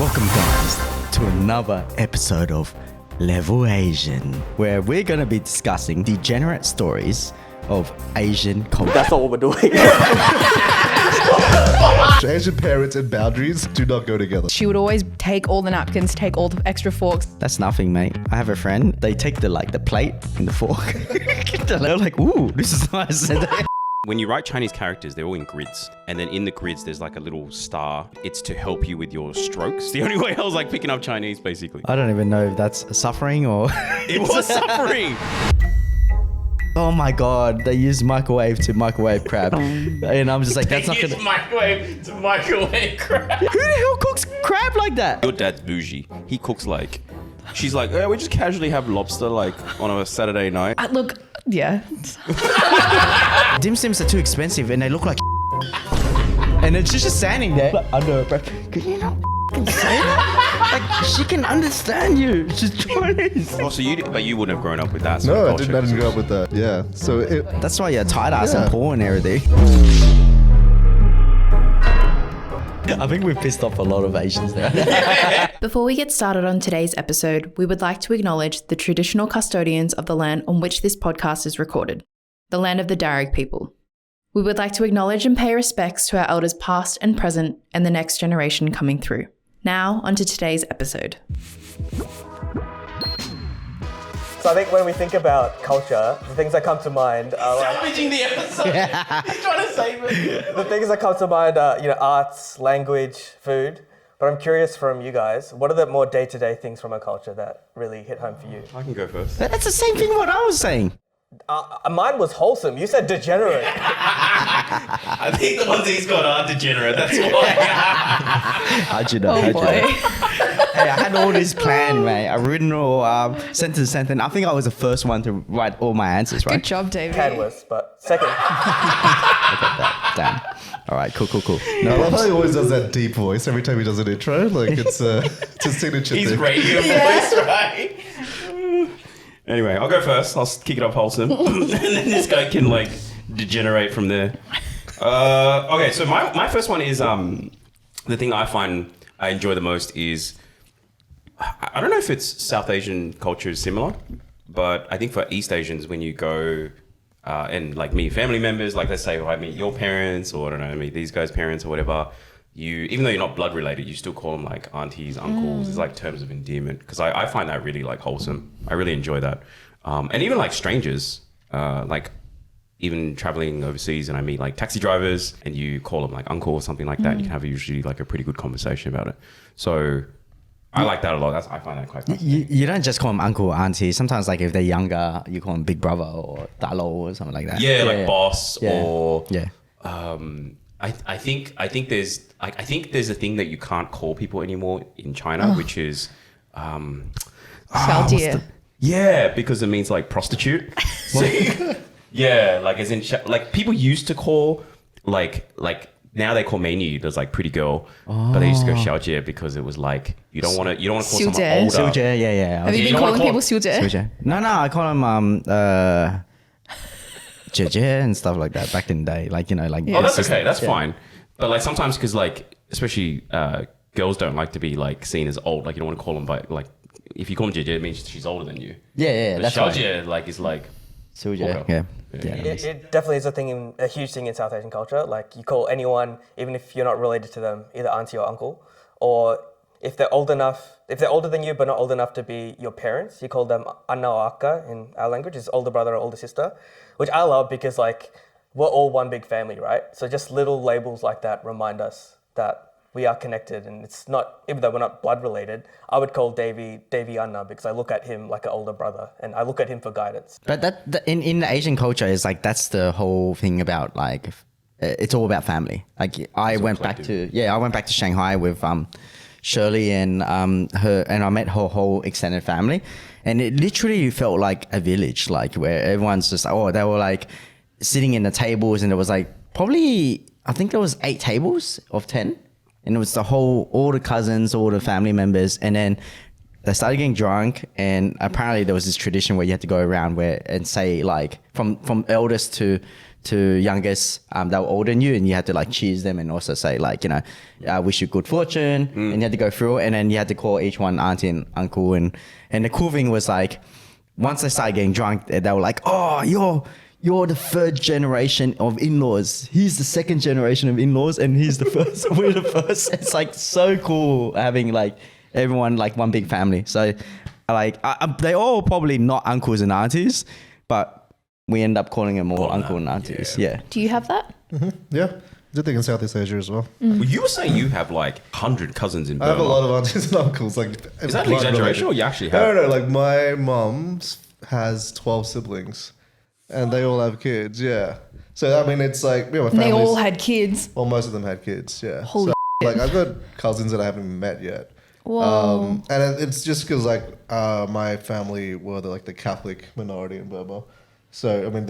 Welcome guys to another episode of Level Asian, where we're going to be discussing degenerate stories of Asian culture. That's not what we're doing. Asian parents and boundaries do not go together. She would always take all the napkins, take all the extra forks. That's nothing, mate. I have a friend, they take the plate and the fork. They're like, ooh, this is nice. When you write Chinese characters, they're all in grids. And then in the grids, there's like a little star. It's to help you with your strokes. The only way I was like picking up Chinese, basically. I don't even know if that's suffering or... It was suffering. Oh my God, they use microwave to microwave crab. And I'm just like, that's not Use gonna... microwave to microwave crab. Who the hell cooks crab like that? Your dad's bougie. He cooks like... She's like, we just casually have lobster like on a Saturday night. Look, yeah. Dim sims are too expensive and they look like and it's just standing there like, under her breath. Can you not say that? Like, she can understand you. She's Chinese. Oh, so you wouldn't have grown up with that. No, I didn't grow up with that. Yeah. So That's why you're tight ass and poor and everything. I think we've pissed off a lot of Asians there. Before we get started on today's episode, we would like to acknowledge the traditional custodians of the land on which this podcast is recorded, the land of the Dialects people. We would like to acknowledge and pay respects to our elders past and present and the next generation coming through. Now, onto today's episode. So I think when we think about culture, the things that come to mind are like, Salvaging the episode. He's trying to save it. the things that come to mind are, arts, language, food. But I'm curious from you guys, what are the more day-to-day things from a culture that really hit home for you? I can go first. That's the same thing what I was saying. Mine was wholesome. You said degenerate. I think the ones he's got are degenerate. That's why. How'd you know? Oh boy. Hey, I had all this planned, mate. I've written all sentence to sentence. I think I was the first one to write all my answers, right? Good job, Davie. Can was, but second. I got that. Damn. All right, cool. I love how he always does that deep voice every time he does an intro. Like it's a signature He's thing. radio voice, right? Anyway, I'll go first. I'll kick it off wholesome. And then this guy can like degenerate from there. Okay, so my first one is the thing I find I enjoy the most is I don't know if it's South Asian culture is similar, but I think for East Asians when you go and like meet family members, like let's say I meet your parents or I don't know, meet these guys' parents or whatever, you even though you're not blood related, you still call them like aunties, uncles. It's like terms of endearment because I find that really like wholesome. I really enjoy that. And even like strangers, like even traveling overseas and I meet like taxi drivers and you call them like uncle or something like that, you can have usually like a pretty good conversation about it. So I like that a lot. I find that quite fascinating. You don't just call them uncle or auntie. Sometimes like if they're younger, you call them big brother or dalo or something like that. Yeah, like boss or yeah. I think there's a thing that you can't call people anymore in China, which is yeah, because it means like prostitute. So, yeah, like as in like people used to call like now they call menu there's like pretty girl, but they used to go xiaojie because it was like you don't want to call someone older. Siujie, yeah. Have you been calling people Siujie? No, I call them Jie and stuff like that back in the day. Like, like... Oh, that's okay. That's fine. But like sometimes because like, especially girls don't like to be like seen as old. Like you don't want to call them by like, if you call them Jie, it means she's older than you. Yeah, but that's xiaojie like is like... Siujie, okay. yeah. It definitely is a huge thing in South Asian culture. Like you call anyone, even if you're not related to them, either auntie or uncle, or if they're older than you but not old enough to be your parents, you call them anna or akka in our language, is older brother or older sister, which I love because like we're all one big family, right? So just little labels like that remind us that we are connected, and it's not, even though we're not blood related, I would call Davie Anna because I look at him like an older brother and I look at him for guidance. But in the Asian culture is like that's the whole thing about like it's all about family. Like I went back to Shanghai with Shirley and her, and I met her whole extended family, and it literally felt like a village, like where everyone's just they were like sitting in the tables, and there was like probably I think there was 8 tables of 10. And it was all the cousins, all the family members. And then they started getting drunk. And apparently there was this tradition where you had to go around and say like from eldest to youngest that were older than you, and you had to like cheers them and also say like, you know, wish you good fortune, and you had to go through it, and then you had to call each one auntie and uncle, and the cool thing was like, once they started getting drunk, they were like, oh, you're the third generation of in-laws. He's the second generation of in-laws, and he's the first. We're the first. It's like so cool having like everyone like one big family. So like they all probably not uncles and aunties, but we end up calling them all uncle and aunties. Yeah. Do you have that? Yeah. Did think in Southeast Asia as well. Well, you were saying you have like 100 cousins in Burma. I have a lot of aunties and uncles. Like, is that an exaggeration or you actually have? No. Like my mum has 12 siblings, and they all have kids. Yeah. So I mean, it's like my They all had kids. Well, most of them had kids. Yeah. Holy like I've got cousins that I haven't met yet. Whoa. And it's just because like my family were the Catholic minority in Burma. So I mean,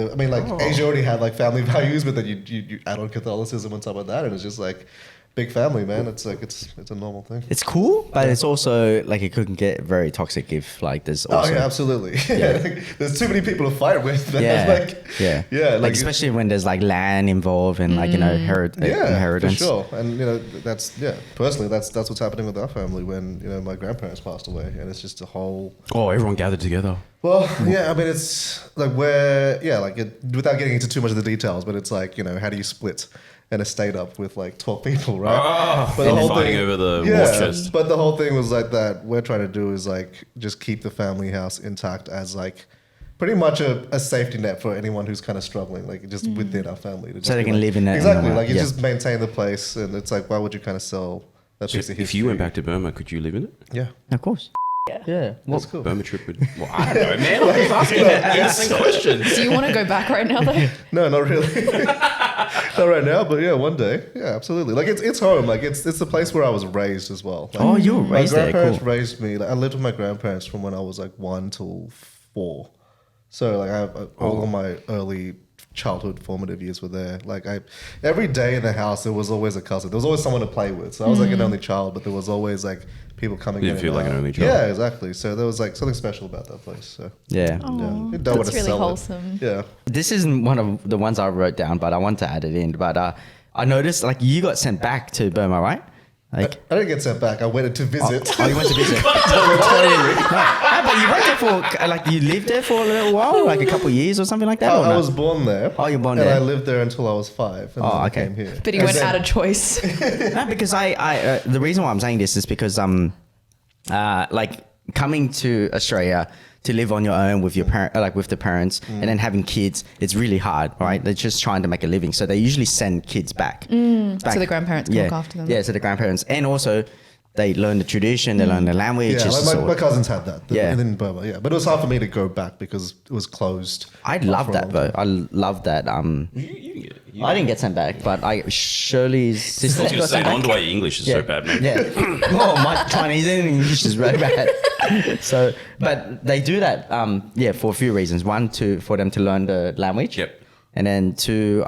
Asia already had like family values, but then you add on Catholicism on top of that, and it's just like big family, man. It's like it's a normal thing. It's cool, but it's also like it could get very toxic if like there's also. Oh yeah, absolutely. Yeah. There's too many people to fight with. Man. Yeah. Like especially when there's like land involved and like inheritance. For sure. And that's personally that's what's happening with our family when my grandparents passed away, and it's just a whole. Oh, everyone gathered together. Well, yeah, I mean it's like without getting into too much of the details, but it's like how do you split an estate up with like 12 people, right? Oh, but the whole fighting over the war chest. But the whole thing was like that we're trying to do is like just keep the family house intact as like pretty much a safety net for anyone who's kind of struggling, like just within our family. So they can live in it. Exactly, like you just maintain the place, and it's like, why would you kind of sell that piece of history? If you went back to Burma, could you live in it? Yeah. Of course. Yeah. That's cool. Burma trip would... Well, I don't know, man. I'm just asking innocent questions. Do you want to go back right now, though? No, not really. Not right now, but yeah, one day. Yeah, absolutely. Like it's home. Like it's the place where I was raised as well. Like, you were raised there. My grandparents Cool. raised me. Like, I lived with my grandparents from when I was like 1 till 4. So like I have all of my early childhood formative years were there. Like every day in the house there was always a cousin. There was always someone to play with. So I was like an only child, but there was always like people coming in. You feel like an only child. Yeah, exactly. So there was like something special about that place. So Yeah. you don't want That's to really sell wholesome. it. Yeah. This isn't one of the ones I wrote down, but I want to add it in. But I noticed like you got sent back to Burma, right? Like I didn't get sent back. I went to visit. Oh, you went to visit. But you went there for like you lived there for a little while, like a couple of years or something like that. I was born there. Oh, you're born and there. I lived there until I was 5. And then I came here. But he went out of choice. No, because I the reason why I'm saying this is because like coming to Australia to live on your own with your parent, like with the parents, and then having kids, it's really hard, right? They're just trying to make a living, so they usually send kids back. So the grandparents can look after them. Yeah, so the grandparents, and also they learn the tradition, they learn the language. Yeah, like my cousins had that. Yeah. In Burma, yeah. But it was hard for me to go back because it was closed. I love that though. I love that. I didn't get sent back, but Shirley's sister. I was going to got say, sent no back. wonder why your English is so bad, man. Yeah. Oh, my Chinese and English is very bad. So, but they do that, for a few reasons. One, for them to learn the language. Yep. And then two,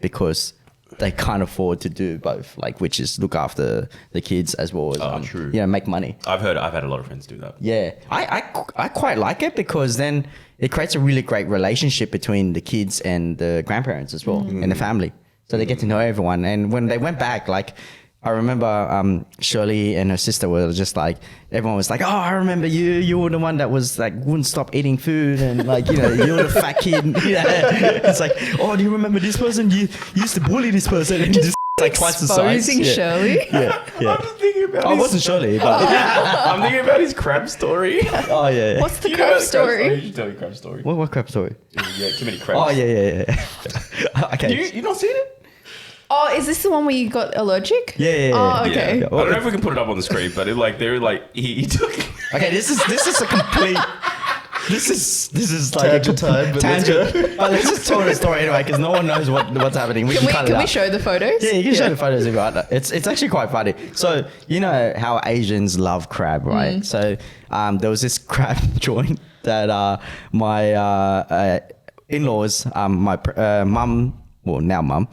because they can't afford to do both, like, which is look after the kids as well as, true. Make money. I've had a lot of friends do that. Yeah. I quite like it because then it creates a really great relationship between the kids and the grandparents as well and the family. So they get to know everyone. And when they went back, like, I remember Shirley and her sister were just like, everyone was like, oh, I remember you. You were the one that was like, wouldn't stop eating food. And like, you're the fat kid. It's like, oh, do you remember this person? You used to bully this person. And just like twice the size. Exposing Shirley. Yeah. I'm just thinking about I wasn't Shirley, but. I'm thinking about his crab story. Oh, yeah. What's the You know crab the story? You should tell your crab story. What crap story? Yeah, too many crabs. Oh, yeah. Okay. You not seen it? Oh, is this the one where you got allergic? Yeah. Oh, okay. Yeah. I don't know if we can put it up on the screen, but he took. Okay, this is a complete. This is like Tangent time, but let's go. But let's just tell the story anyway, because no one knows what's happening. Can we show the photos? Yeah, you can show the photos if you want. It's actually quite funny. So you know how Asians love crab, right? So there was this crab joint that my in-laws, my mum well, now mum,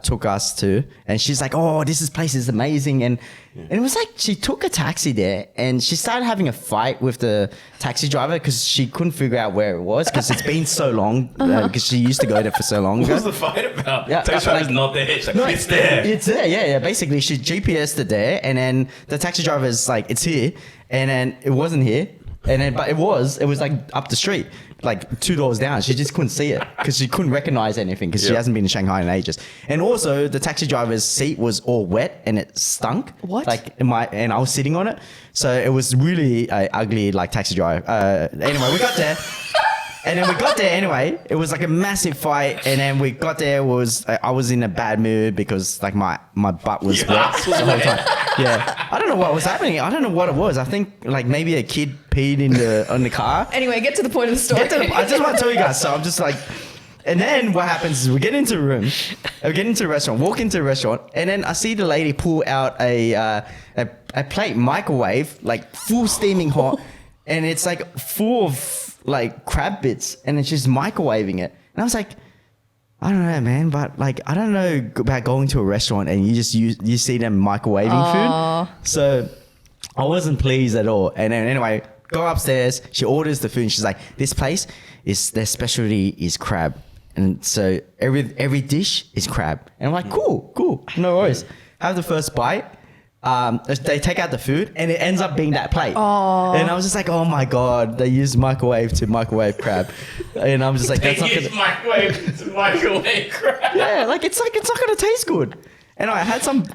took us to, and she's like, oh, this place is amazing. And it was like, she took a taxi there and she started having a fight with the taxi driver because she couldn't figure out where it was because it's been so long, because she used to go there for so long What ago. was the fight about? Yeah, Taxi driver's not there. She's like, No, it's there. It's there, yeah. Basically, she GPSed it there, and then the taxi driver's like, it's here, and then it wasn't here, and then but it was like up the street, like 2 doors down. She just couldn't see it because she couldn't recognize anything because she hasn't been in Shanghai in ages. And also, the taxi driver's seat was all wet and it stunk. What? And I was sitting on it, so it was really ugly, like taxi drive. Anyway, we got there. And then we got there anyway. It was like a massive fight. And then we got there. I was in a bad mood because like my butt was wet the whole time. Yeah. I don't know what was happening. I don't know what it was. I think like maybe a kid peed on the car. Anyway, get to the point of the story. I just want to tell you guys. So I'm just like, and then what happens is we get into a room, we get into a restaurant, walk into a restaurant, and then I see the lady pull out a plate microwave, like full steaming hot, and it's like full of like crab bits, and then she's microwaving it. And I was like, I don't know, man, but like I don't know about going to a restaurant and you see them microwaving food. So I wasn't pleased at all. And then anyway, go upstairs. She orders the food. And she's like, this place their specialty is crab, and so every dish is crab. And I'm like, cool, no worries. Have the first bite. They take out the food and it ends up being that plate. Aww. And I was just like, oh my God, they use microwave to microwave crab. And I'm just like, that's not gonna... microwave to microwave crab. Yeah, like it's not gonna taste good. And I had some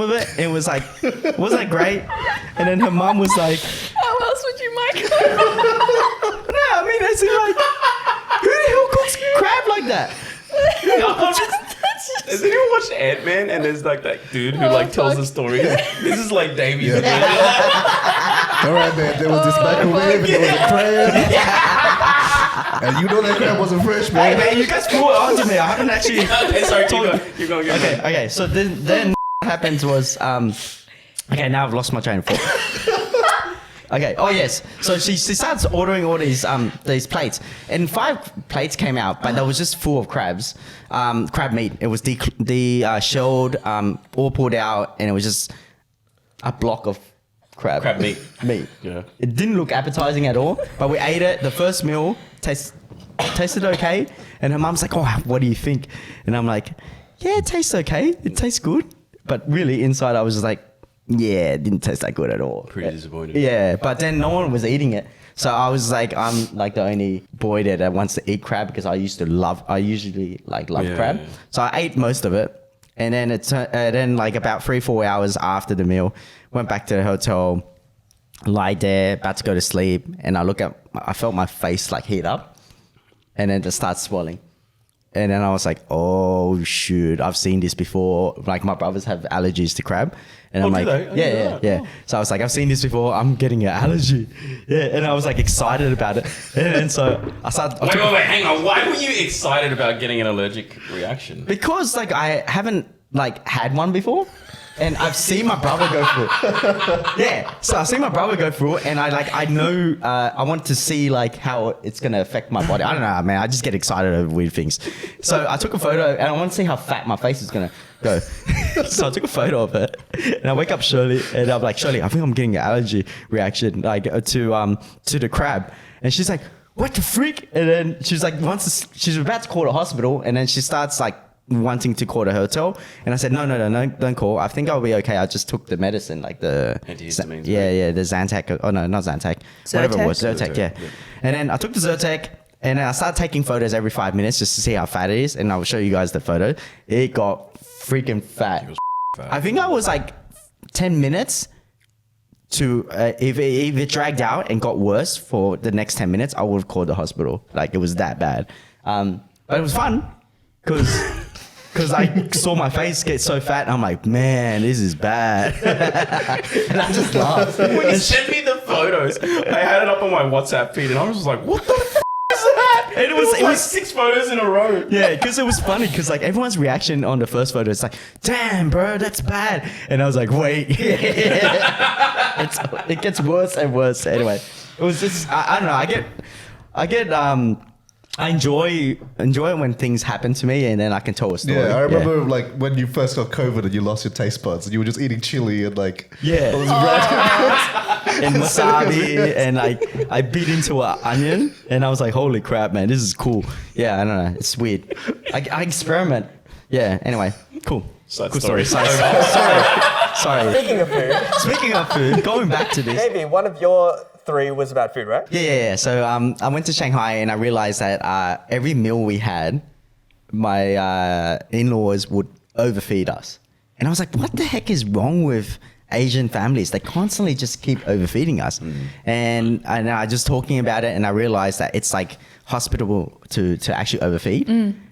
of it and it was like, wasn't great. And then her mum was like, How else would you microwave? no, I mean, as in like, who the hell cooks crab like that? Has anyone watched Ant-Man? And there's like that dude who like tells the story. This is like Davie's version. All right, man. There was this microwave and there was a crab. And you know that crab wasn't fresh, man. Hey man, you guys pulled it onto me. I haven't actually. Okay, sorry, keep going. Okay. So then what happens was, okay, now I've lost my train of thought. Okay. Oh yes. So she starts ordering all these plates, and 5 plates came out, but that was just full of crabs, crab meat. It was shelled, all pulled out, and it was just a block of crab meat. Yeah. It didn't look appetizing at all, but we ate it. The first meal tasted okay, and her mum's like, "Oh, what do you think?" And I'm like, "Yeah, it tastes okay. It tastes good." But really, inside, I was just like, yeah, it didn't taste that good at all. Pretty disappointed. Yeah, but then no one was eating it. So I was like, I'm like the only boy there that wants to eat crab because I usually love crab. Yeah. So I ate most of it. And then then like about 3-4 hours after the meal, went back to the hotel, lied there, about to go to sleep. And I felt my face like heat up and then it starts swelling. And then I was like, oh shoot, I've seen this before. Like my brothers have allergies to crab. And I'm like, yeah. So I was like, I've seen this before. I'm getting an allergy. Yeah. And I was like excited about it. And so I started. Wait, hang on. Why were you excited about getting an allergic reaction? Because like I haven't like had one before. And I've seen my brother go through it. Yeah. So I've seen my brother go through it and I know, I want to see like how it's going to affect my body. I don't know, man. I just get excited over weird things. So I took a photo and I want to see how fat my face is going to go. So I took a photo of it and I wake up Shirley and I'm like, Shirley, I think I'm getting an allergy reaction like to the crab. And she's like, what the freak? And then she's like, she's about to call the hospital and then she starts like, wanting to call the hotel, and I said no, don't call. I think I'll be okay. I just took the medicine, like the antihistamines. The Zantac. Oh no, not Zantac. Whatever it was, Zyrtec. Yeah. And then I took the Zyrtec, and then I started taking photos every 5 minutes just to see how fat it is, and I will show you guys the photo. It got freaking fat. I think I was like 10 minutes to if it dragged out and got worse for the next 10 minutes, I would have called the hospital. Like it was that bad. But it was fun because I saw my face get so fat and I'm like, man, this is bad. And I just laughed. When you sent me the photos, I had it up on my WhatsApp feed and I was just like, what the f*** is that? And it was like 6 photos in a row. Yeah, because it was funny because like everyone's reaction on the first photo is like, damn, bro, that's bad. And I was like, wait. It gets worse and worse. Anyway, it was just, I don't know. I enjoy it when things happen to me and then I can tell a story. Yeah, I remember like when you first got COVID and you lost your taste buds and you were just eating chili and like all this And wasabi, and like I bit into an onion, and I was like, "Holy crap, man, this is cool." Yeah, I don't know, it's weird. I experiment. Yeah. Anyway, cool. Cool story. Sorry. Speaking of food, going back to this. Maybe one of your 3 was about food, right? Yeah. So I went to Shanghai and I realized that every meal we had, my in-laws would overfeed us, and I was like, "What the heck is wrong with Asian families? They constantly just keep overfeeding us." And I just talking about it, and I realized that it's like hospitable to actually overfeed,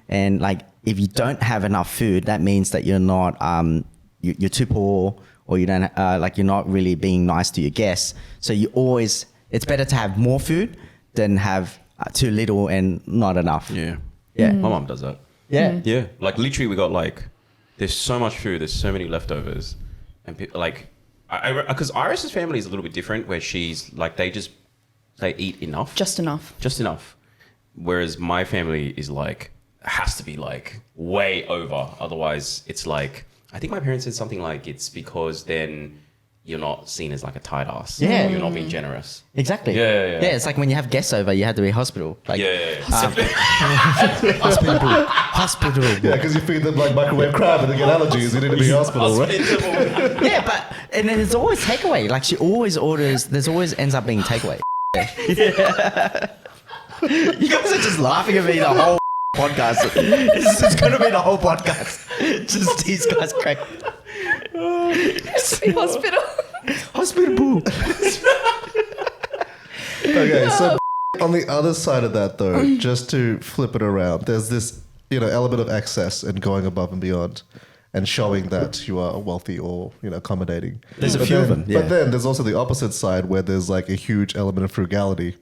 and like if you don't have enough food, that means that you're not you're too poor, or you don't like you're not really being nice to your guests. So it's better to have more food than have too little and not enough. Yeah. My mom does that. Yeah. Like literally, we got like, there's so much food, there's so many leftovers, and like, because Iris's family is a little bit different, where she's like they eat enough, Just enough. whereas my family is like has to be like way over, otherwise it's like, I think my parents said something like it's because then you're not seen as like a tight ass. Yeah. You're not being generous. Exactly. Yeah. Yeah, it's like when you have guests over, you have to be hospital. Like, Hospital. hospital. Yeah, because you feed them like microwave crab and they get allergies. You need to be in hospital, right? Yeah, but and then there's always takeaway. Like she always orders. There's always ends up being takeaway. Yeah. You guys are just laughing at me the whole podcast. It's gonna be the whole podcast. Just these guys crack. Hospital. Okay, so on the other side of that though, just to flip it around, there's this, element of excess and going above and beyond and showing that you are wealthy or, accommodating. There's a few of them, yeah. But then there's also the opposite side where there's like a huge element of frugality.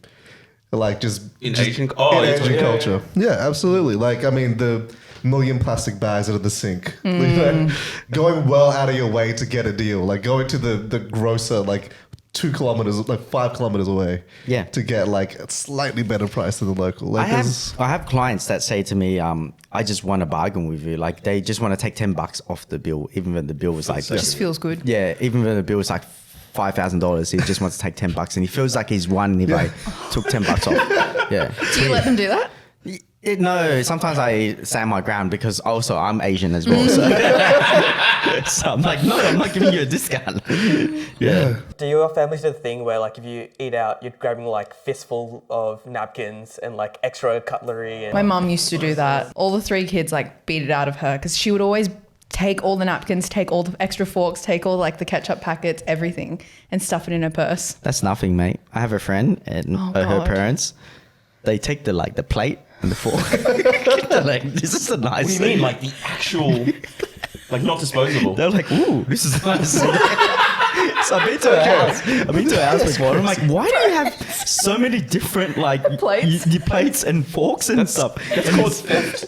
Like in Asian culture. Yeah, absolutely. Like, I mean, the million plastic bags out of the sink. Going well out of your way to get a deal. Like going to the grocer like 2 kilometers, like 5 kilometers away. Yeah. To get like a slightly better price than the local. Like I have clients that say to me, I just want to bargain with you. Like they just want to take $10 off the bill, even when the bill was like... It just feels good. Yeah, even when the bill was like $5,000, he just wants to take $10 and he feels like he's won if I took $10 off. Yeah. Do you let them do that? No, sometimes I stand my ground because also I'm Asian as well. So, so I'm like, no, I'm not giving you a discount. Yeah. Do your families do the thing where like if you eat out, you're grabbing like fistful of napkins and like extra cutlery? And My mum used to do that. All the 3 kids like beat it out of her because she would always take all the napkins, take all the extra forks, take all like the ketchup packets, everything, and stuff it in her purse. That's nothing, mate. I have a friend and her parents, they take the plate and the fork. They're like, this is a nice What do you mean? Like the actual, like not disposable? They're like, ooh, this is nice. So I've been to a house before. And I'm like, why do you have so many different like Plates? plates and forks and stuff? That's called theft.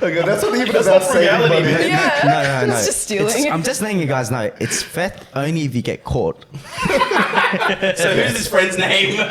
okay, that's not even about saving money. Yeah. No. It's just stealing. I'm just letting you guys know, it's theft only if you get caught. So who's his friend's name? No,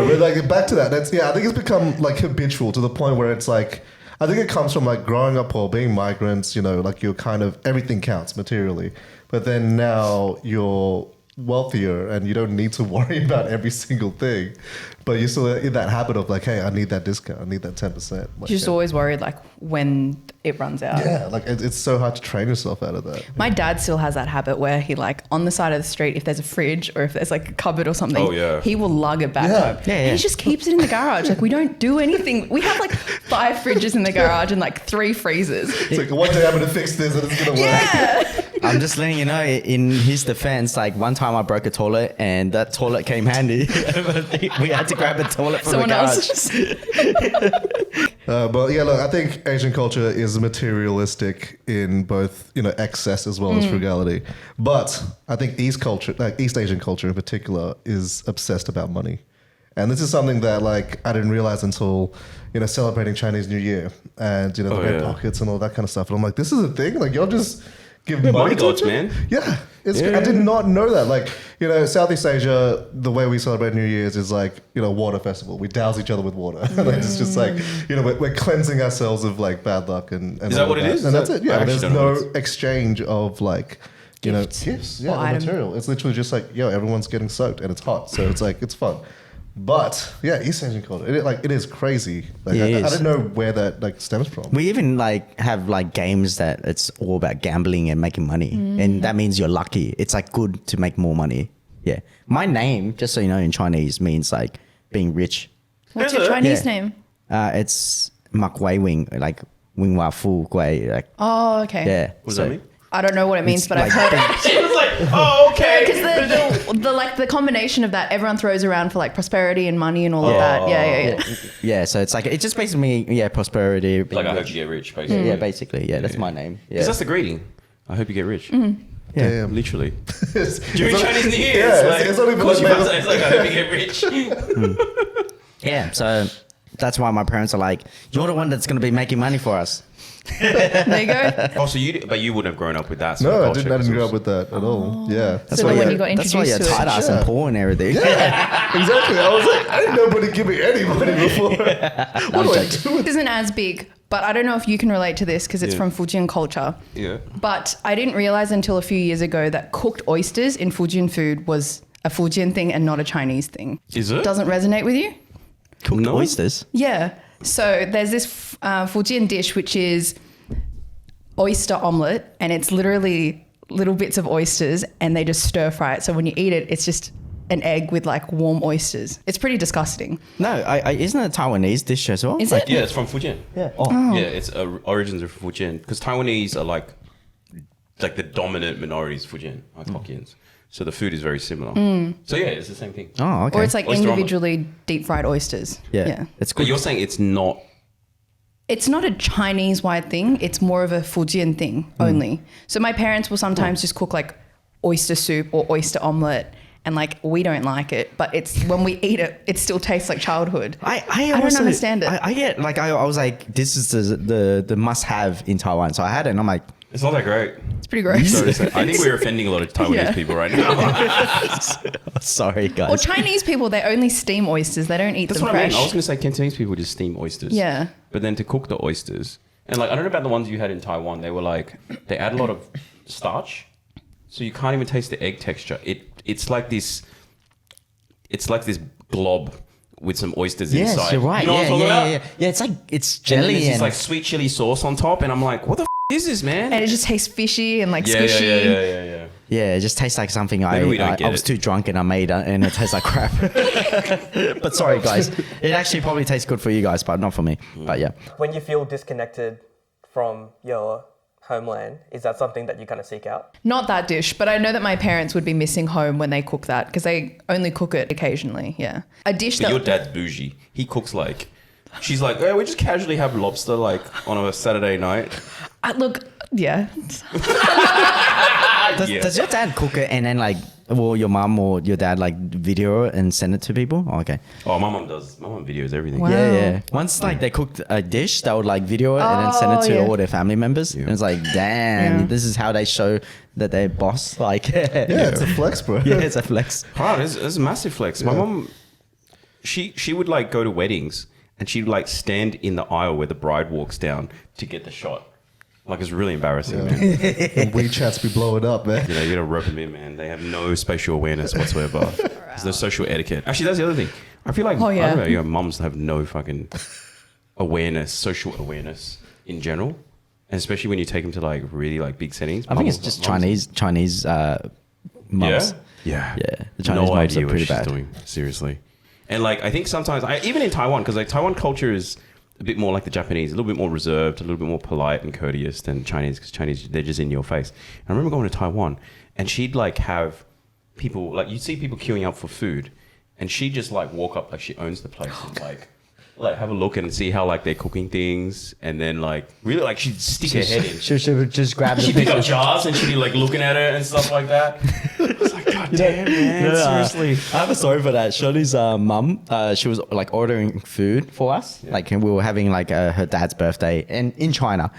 but like back to that. I think it's become like habitual to the point where it's like, I think it comes from like growing up or being migrants, like you're kind of, everything counts materially. But then now you're wealthier and you don't need to worry about every single thing. But you're still in that habit of like, hey, I need that discount. I need that 10%. Like, You're just always worried like when it runs out. Yeah, like it's so hard to train yourself out of that. My dad still has that habit where he like on the side of the street, if there's a fridge or if there's like a cupboard or something, he will lug it back home. Yeah. And he just keeps it in the garage. Like we don't do anything. We have like 5 fridges in the garage and like 3 freezers. It's like one day I'm going to fix this and it's going to work. Yeah. I'm just letting you know, in his defense, like one time I broke a toilet and that toilet came handy. We had to grab a toilet from Someone the garage. else just But yeah, look, I think Asian culture is materialistic in both, excess as well as frugality. But I think East Asian culture in particular, is obsessed about money. And this is something that like I didn't realize until, celebrating Chinese New Year and, the red pockets and all that kind of stuff. And I'm like, this is a thing? Like you're just give We're money money to gods, it. man. Yeah. Yeah. I did not know that. Like, you know, Southeast Asia, the way we celebrate New Year's is like, you know, water festival. We douse each other with water. And it's just like, you know, we're cleansing ourselves of like bad luck and Is that all what of it is? And Is that's that- it. I Yeah. actually There's don't know no what it's- exchange of like, you know, gifts. Yeah. or The item. material. It's literally just like, yo, everyone's getting soaked and it's hot. So it's like, it's fun. But yeah, East Asian culture, it is crazy. Like, It I is. don't know where that like stems from. We even like have like games that it's all about gambling and making money, and that means you're lucky. It's like good to make more money. Yeah, my name, just so you know, in Chinese means like being rich. What's Is your it? Chinese Yeah. name? It's Mak Wei Wing, like Wing Wa Fu Gui, like Oh, okay. yeah. What does that mean? I don't know what it means, It's but I've like heard it. She was like, oh, okay. Because the like the combination of that everyone throws around for like prosperity and money and all of that. Yeah. Yeah, so it's like it just basically prosperity. being Like, I hope rich. you get rich, Yeah, basically. yeah, basically, yeah, that's my name. Yeah, Because that's the greeting. I hope you get rich. Damn. Literally. It's- During it's not- Chinese New Year, Yeah, it's like, it's not even of course like you must- it's like, I hope you get rich. yeah. So that's why my parents are like, "You're the one that's gonna be making money for us." There you go. Oh, so but you wouldn't have grown up with that. No, sort I of didn't culture, grow up with that at all. Yeah. That's So why then when you you got that's why you introduced to it, tied us yeah. and porn and everything. Exactly. I was like, I didn't know nobody give me any money before. What do I do with This isn't as big, but I don't know if you can relate to this because it's Yeah. from Fujian culture. Yeah. But I didn't realize until a few years ago that cooked oysters in Fujian food was a Fujian thing and not a Chinese thing. Is it? Doesn't resonate with you? Cooked No. oysters. Yeah. So there's this Fujian dish which is oyster omelette, and it's literally little bits of oysters, and they just stir fry it. So when you eat it, it's just an egg with like warm oysters. It's pretty disgusting. No, I isn't it a Taiwanese dish as well? Is Like, it? Yeah, it's from Fujian. Yeah. Oh. Yeah, its origins are from Fujian. Because Taiwanese are like the dominant minorities, Fujian, like Hokkiens. So the food is very similar. So yeah, it's the same thing. Oh, okay. Or it's like Oyster omelette. individually deep fried oysters. yeah, it's But good. you're saying it's not. It's not a Chinese wide thing. It's more of a Fujian thing only. So my parents will sometimes just cook like oyster soup or oyster omelette, and like we don't like it, but it's when we eat it, it still tastes like childhood. I don't also- understand it. I get like I was like, this is the must have in Taiwan. So I had it, and I'm like, It's not that great. It's pretty gross. Sorry to say. I think we're offending a lot of Taiwanese Yeah. people right now. sorry guys. Or Chinese people, they only steam oysters. They don't eat That's them what I fresh. mean. I was going to say Cantonese people just steam oysters. Yeah. But then to cook the oysters, and like I don't know about the ones you had in Taiwan. They were like they add a lot of starch, so you can't even taste the egg texture. It's like this. It's like this glob with some oysters yes, inside. you're right. You know yeah, what I'm talking yeah, about? yeah, yeah. It's like it's And then jelly there's and this like sweet chili sauce on top, and I'm like, what the is this, man? And it just tastes fishy and like yeah, squishy. yeah. yeah, it just tastes like something Maybe we don't I get was it. too drunk and I made and it tastes like crap. But sorry guys, it actually probably tastes good for you guys, but not for me. But yeah. When you feel disconnected from your homeland, is that something that you kind of seek out? Not that dish, but I know that my parents would be missing home when they cook that because they only cook it occasionally. Yeah. A dish But that your dad's bougie. He cooks like. She's like, hey, we just casually have lobster like on a Saturday night. look, yeah. Does your dad cook it and then like, well, your mom or your dad like video it and send it to people? Oh, okay. Oh, my mom does. My mom videos everything. Wow. Yeah, yeah. Once like they cooked a dish, they would like video it and then send it Oh, to yeah. all their family members. And it's like, damn, Yeah. this is how they show that they're boss. Like, Yeah, it's a flex, bro. yeah, it's a flex. Wow, it's a massive flex. My mom, she would like go to weddings and she'd like stand in the aisle where the bride walks down to get the shot. Like it's really embarrassing, man. And WeChats be blowing up, man. You know, you gotta rope them in, man. They have no spatial awareness whatsoever. There's no social etiquette. Actually, that's the other thing. I feel like Oh, yeah. I don't know, you know, mums have no fucking awareness, social awareness in general, and especially when you take them to like really like big settings. I think it's just Chinese mums. Yeah. Yeah, the Chinese No mums idea are what pretty she's bad. doing. Seriously. And like I think sometimes even in Taiwan, because like Taiwan culture is a bit more like the Japanese, a little bit more reserved, a little bit more polite and courteous than Chinese, because Chinese, they're just in your face. And I remember going to Taiwan and she'd like have people, like you'd see people queuing up for food and she'd just like walk up like she owns the place and like have a look and see how like they're cooking things, and then like really like she'd stick her head in. She would just grab the She'd pick up jars and she'd be like looking at it and stuff like that. It's like, God damn, man, seriously. I have a story for that. Shirley's mum, she was like ordering food for us. Like we were having like her dad's birthday in China.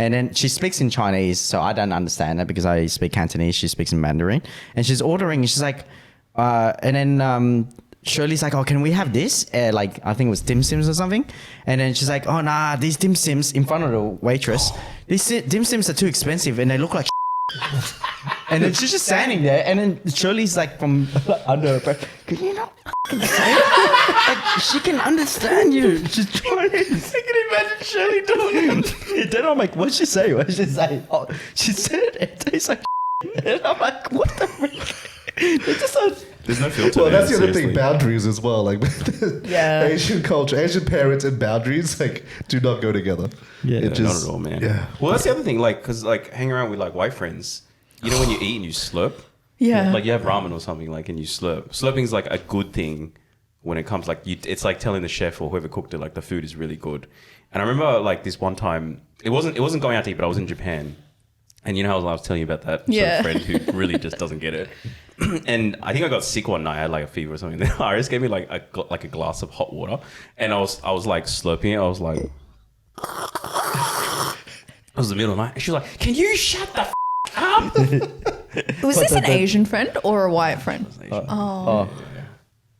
And then she speaks in Chinese, so I don't understand it because I speak Cantonese. She speaks in Mandarin, and she's ordering. And she's like, and then Shirley's like, "Oh, can we have this?" Like I think it was dim sims or something. And then she's like, "Oh nah, these dim sims," in front of the waitress. These dim sims are too expensive, and they look like. And then she's just standing there, and then Shirley's like from under her breath, "Can you not say it?" Like, she can understand you. She's trying. I can imagine Shirley doing it. And then I'm like, what'd she say? What'd she say? Oh, she said it tastes like and I'm like, what the frick? It's just so... There's no filter. Well, there, that's the other seriously. thing, boundaries as well. Like Yeah. Asian culture, Asian parents and boundaries like do not go together. Yeah, It Not at all, man. Yeah. Well, that's the other thing, like, because like hanging around with like white friends, you know, when you eat and you slurp, Yeah. like you have ramen or something, like, and you slurp. Slurping is like a good thing when it comes, like, it's like telling the chef or whoever cooked it, like, the food is really good. And I remember like this one time, it wasn't going out to eat, but I was in Japan. And you know how I was telling you about that sort of friend who really just doesn't get it. And I think I got sick one night. I had like a fever or something. Then Iris gave me like a glass of hot water, and I was like slurping it. I was like, it was the middle of the night. And she was like, "Can you shut the up?" Was this an Asian friend or a white friend? Oh.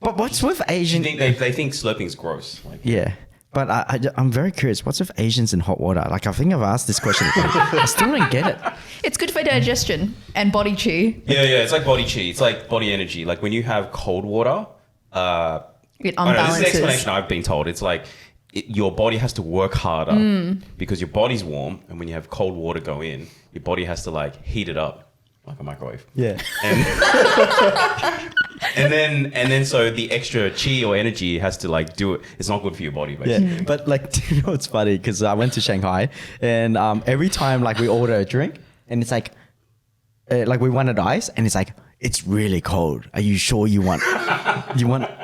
But what's with Asian? They think slurping's gross. Like, Yeah. But I'm very curious. What's with Asians in hot water? Like, I think I've asked this question. I still don't get it. It's good for digestion and body chi. yeah, it's like body chi. It's like body energy. Like when you have cold water, It I don't know, this is the unbalances. explanation I've been told. It's like your body has to work harder because your body's warm, and when you have cold water go in, your body has to like heat it up like a microwave. Yeah. And then so the extra chi or energy has to like do it. It's not good for your body, basically. Yeah. But like, do you know what's funny? Because I went to Shanghai, and every time like we order a drink, and it's like we wanted ice, and it's like, it's really cold. Are you sure you want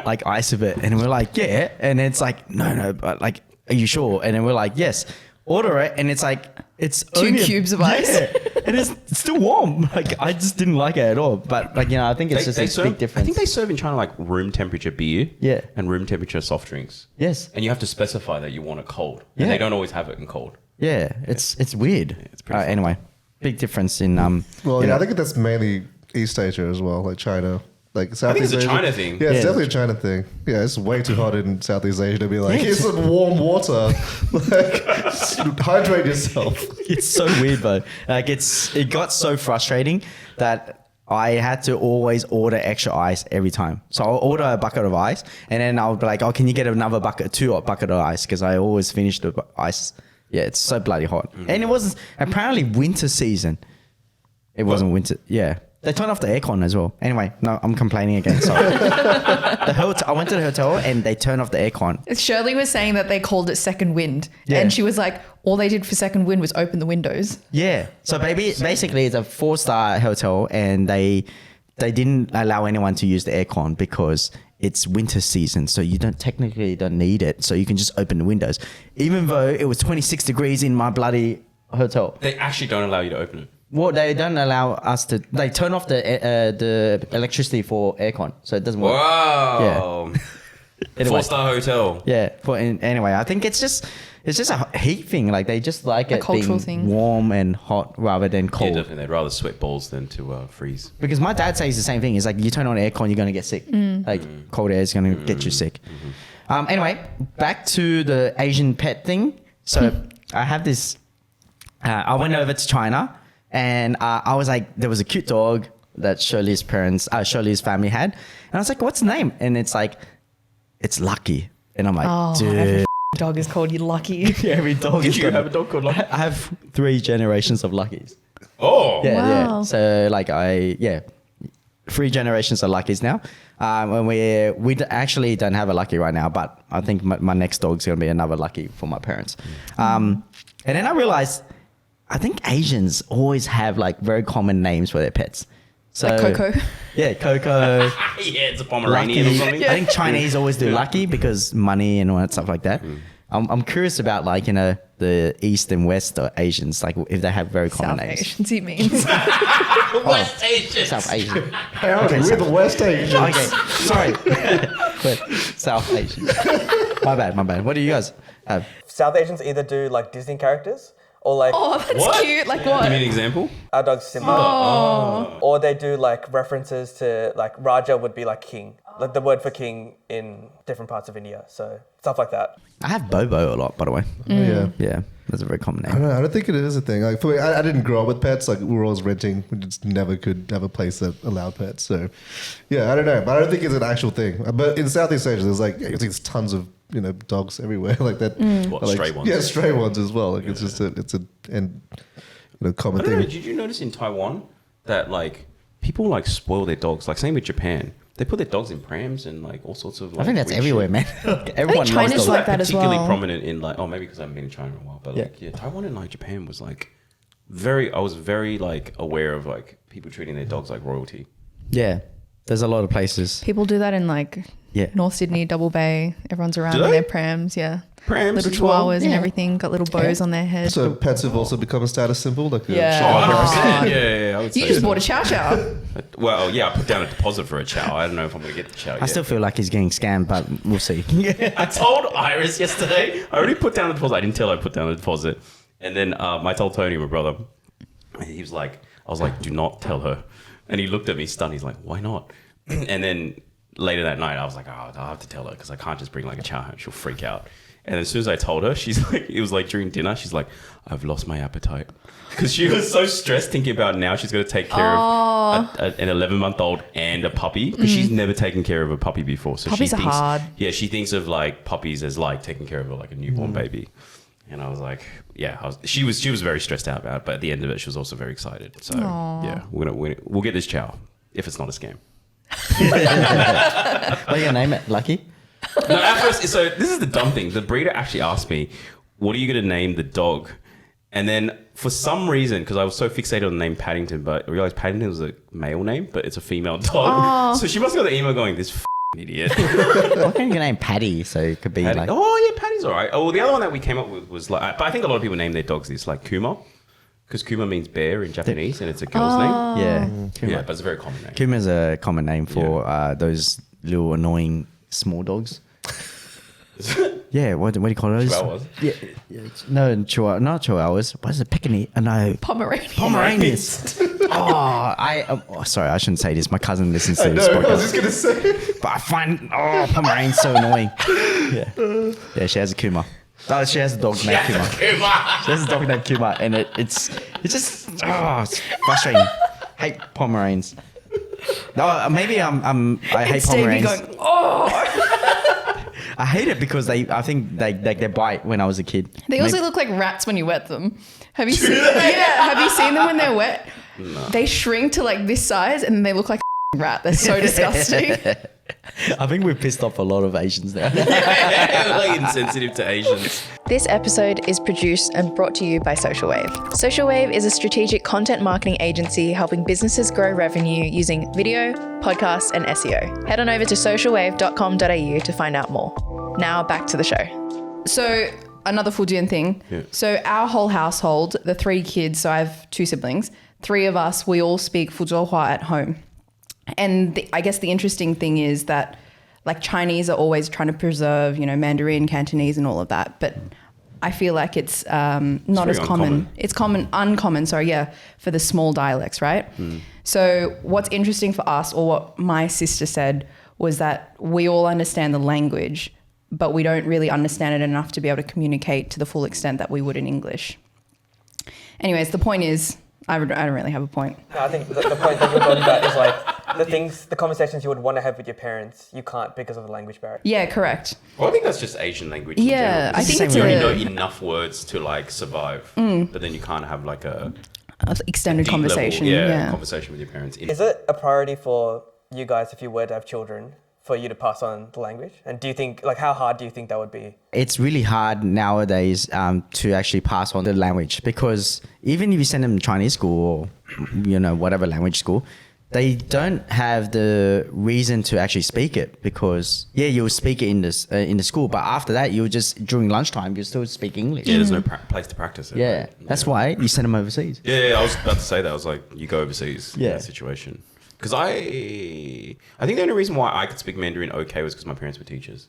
like ice of it? And we're like, yeah. And it's like, no, but like, are you sure? And then we're like, yes. Order it, and it's like, it's Two only cubes of ice. Yeah. And it's still warm. Like, I just didn't like it at all. But like, you know, I think it's just a big difference. I think they serve in China like room temperature beer, Yeah. and room temperature soft drinks. Yes. And you have to specify that you want it cold, Yeah. and they don't always have it in cold. Yeah, it's weird. it's pretty funny. Anyway, big difference in Well, you yeah, know- I think that's mainly East Asia as well, like China. Like Southeast it's a Asia. China thing. Yeah, it's Yeah. definitely a China thing. Yeah, it's way too hot in Southeast Asia to be like, Yeah, here's some warm water. Like, hydrate yourself. it's so weird though. Like it got so frustrating that I had to always order extra ice every time. So I'll order a bucket of ice, and then I'll be like, "Oh, can you get another bucket of ice?" Because I always finish the ice. Yeah, it's so bloody hot, and it was apparently winter season. It wasn't winter. Yeah. They turned off the aircon as well. Anyway, no, I'm complaining again. Sorry. I went to the hotel and they turned off the aircon. Shirley was saying that they called it second wind. Yeah. And she was like, all they did for second wind was open the windows. Yeah. So basically it's a 4-star hotel, and they didn't allow anyone to use the aircon because it's winter season. So you technically don't need it. So you can just open the windows. Even though it was 26 degrees in my bloody hotel. They actually don't allow you to open it. Well, they don't allow us to. They turn off the electricity for aircon, so it doesn't work. Wow. Anyway. 4-star hotel. Yeah. Anyway, I think it's just a heat thing. Like they just like it cultural being thing. warm and hot rather than Yeah, cold. definitely. They'd rather sweat balls than to freeze. Because my dad says the same thing. It's like, you turn on aircon, you're gonna get sick. Like cold air is gonna get you sick. Anyway, back to the Asian pet thing. So I have this. I went over to China. And I was like, there was a cute dog that Shirley's family had. And I was like, what's the name? And it's like, it's Lucky. And I'm like, dude. Every dog is called you lucky. Every dog Did is you got- have a dog called Lucky? I have 3 generations of Luckies. Oh. Yeah. Wow. So like 3 generations of Luckies now. And we actually don't have a Lucky right now, but I think my next dog's going to be another Lucky for my parents. And then I realized, I think Asians always have like very common names for their pets. So Like Coco. Yeah, Coco. Yeah, it's a Pomeranian or Lucky. something. I think Chinese always do Lucky because money and all that stuff like that. I'm curious about like, you know, the East and West or Asians, like if they have very common South names. Asians, he means. West Asian. South Asian. Hey, okay, we're the West Asians. Okay, sorry. But South Asian. My bad. What do you guys have? South Asians either do like Disney characters or like Oh, that's What? cute. Like Give me an what? example. our dog's Simba. Oh. Or they do like references to like Raja would be like king, like the word for king in different parts of India. So stuff like that. I have Bobo a lot, by the way. Oh, yeah. Yeah, that's a very common I name. don't know. I don't think it is a thing. Like for me, I didn't grow up with pets. Like we were always renting. We just never could have a place that allowed pets. So, yeah, I don't know. But I don't think it's an actual thing. But in Southeast Asia, there's like there's tons of dogs everywhere like that. What, Like, stray ones? Yeah, stray ones as well. Like it's just a common I don't know. thing. Did you notice in Taiwan that like people like spoil their dogs? Like same with Japan. They put their dogs in prams and like all sorts of. Like, I think that's weird everywhere, shit. man. Everyone loves China's dogs. like that as particularly well. prominent in like maybe because I haven't been in China in a while, but like Taiwan and like Japan was like I was very like aware of like people treating their dogs like royalty. Yeah, there's a lot of places. People do that in like Yeah. North Sydney, Double Bay. Everyone's around Do in they? their prams. Yeah. Prams Little as well? chihuahuas and everything. Got little bows on their head. So pets have also become a status symbol. Like Yeah. a 100%. Yeah, I would You say just so. bought a chow chow. Well, yeah, I put down a deposit for a chow. I don't know if I'm going to get the chow I yet. still feel like he's getting scammed, but we'll see. I told Iris yesterday. I already put down the deposit. I didn't tell her I put down the deposit. And then I told Tony, my brother, he was like, I was like, do not tell her. And he looked at me stunned. He's like, why not? And then later that night, I was like, oh, I'll have to tell her because I can't just bring like a chow home. She'll freak out. And as soon as I told her, she's like, it was like during dinner, she's like, I've lost my appetite. Because she was so stressed thinking about now she's going to take care of an 11-month-old and a puppy. Because she's never taken care of a puppy before. So Puppies she are thinks, hard. Yeah, she thinks of like puppies as like taking care of like a newborn baby. And I was like, yeah, she was very stressed out about it. But at the end of it, she was also very excited. So yeah, we'll get this chow if it's not a scam. What are you gonna name it? Lucky? No, at first, so this is the dumb thing. The breeder actually asked me, what are you going to name the dog? And then for some reason, because I was so fixated on the name Paddington, but I realized Paddington was a male name, but it's a female dog. So she must have got the email going, this idiot. Why can't you name Paddy so it could be Paddy. like... Oh, yeah, Paddy's all right. Oh, well, the other one that we came up with was like, but I think a lot of people name their dogs this, like Kuma, because Kuma means bear in Japanese, and it's a girl's name. Yeah, Kuma. Yeah, but it's a very common name. Kuma's a common name for those little annoying small dogs. Yeah, what do you call those? Chihuahuas? Yeah, no, not chihuahuas. What is it? Pekingese? No, Pomeranian. Pomeranians. Sorry, I shouldn't say this. My cousin listens to this I was podcast. just gonna say. But I find Pomeranians so annoying. Yeah, she has a Kuma. No, she has a dog named Kuma. She has a dog named Kuma, and it's just it's frustrating. Hate Pomeranians. No, maybe I hate It's Davie Pomeranians. going, oh. I hate it because I think they bite when I was a kid. They also look like rats when you wet them. Have you seen? Yeah, have you seen them when they're wet? No. They shrink to like this size, and then they look like a rat. They're so disgusting. I think we've pissed off a lot of Asians now. Like insensitive to Asians. This episode is produced and brought to you by Social Wave. Social Wave is a strategic content marketing agency helping businesses grow revenue using video, podcasts, and SEO. Head on over to socialwave.com.au to find out more. Now back to the show. So another Fujian thing. Yeah. So our whole household, the 3 kids, so I have 2 siblings, 3 of us, we all speak Fuzhouhua at home. And I guess the interesting thing is that like Chinese are always trying to preserve, Mandarin, Cantonese and all of that. But I feel like it's not as common. It's uncommon, for the small dialects, right? So what's interesting for us, or what my sister said, was that we all understand the language, but we don't really understand it enough to be able to communicate to the full extent that we would in English. Anyways, the point is, I don't really have a point. No, I think the point that you're talking about is like the conversations you would want to have with your parents, you can't because of the language barrier. Yeah, correct. Well, I think that's just Asian language. Yeah, I think it's you only a- know enough words to like survive, but then you can't have like a Extended deep conversation. level, conversation with your parents. Is it a priority for you guys, if you were to have children, for you to pass on the language? And do you think, how hard do you think that would be? It's really hard nowadays to actually pass on the language, because even if you send them to Chinese school or whatever language school, they don't have the reason to actually speak it, because you'll speak it in the school, but after that you just during lunchtime you still speak English. Yeah, there's no place to practice it. Yeah, right? that's why you send them overseas. Yeah, I was about to say that. I was like, you go overseas in Yeah. that situation. Because I think the only reason why I could speak Mandarin okay was because my parents were teachers.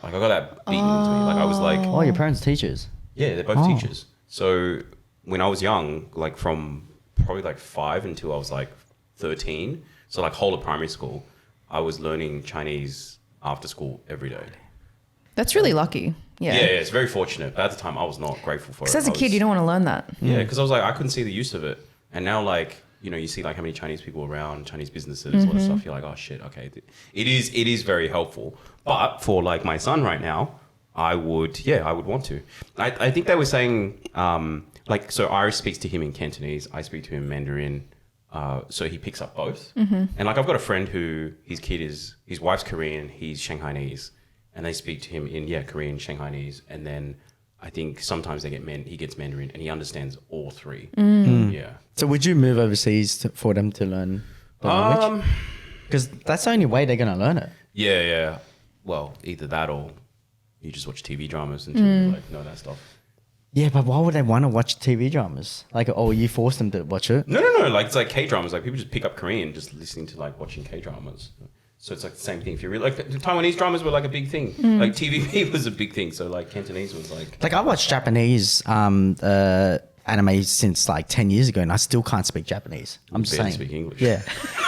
Like I got that beaten into me. Like I was like, Oh, your parents are teachers. yeah, they're both Oh. teachers. So when I was young, like from probably like 5 until I was like 13, so like whole of primary school, I was learning Chinese after school every day. That's really lucky. Yeah, it's very fortunate. But at the time, I was not grateful for it. Because as a kid, you don't want to learn that. Yeah, because I was like, I couldn't see the use of it. And now, like, you know, you see like how many Chinese people around, Chinese businesses, all that stuff. You're like, oh shit, okay. It is very helpful. But for like my son right now, I would want to. I think they were saying, like, so Iris speaks to him in Cantonese, I speak to him in Mandarin. So he picks up both. And like, I've got a friend who his wife's Korean, he's Shanghainese, and they speak to him in Korean, Shanghainese, and then I think sometimes he gets Mandarin, and he understands all three. Yeah. So would you move overseas for them to learn the language? Because that's the only way they're gonna learn it. Yeah. Well, either that or you just watch TV dramas until you like know that stuff. Yeah, but why would they want to watch TV dramas? Like, you force them to watch it? No. Like, it's like K-dramas. Like, people just pick up Korean just listening to, like, watching K-dramas. So it's like the same thing. If you really, like, the Taiwanese dramas were, like, a big thing. Like, TVP was a big thing. So, like, Cantonese was, like... Like, I watched Japanese anime since, like, 10 years ago, and I still can't speak Japanese. I'm just saying. Speak English. Yeah.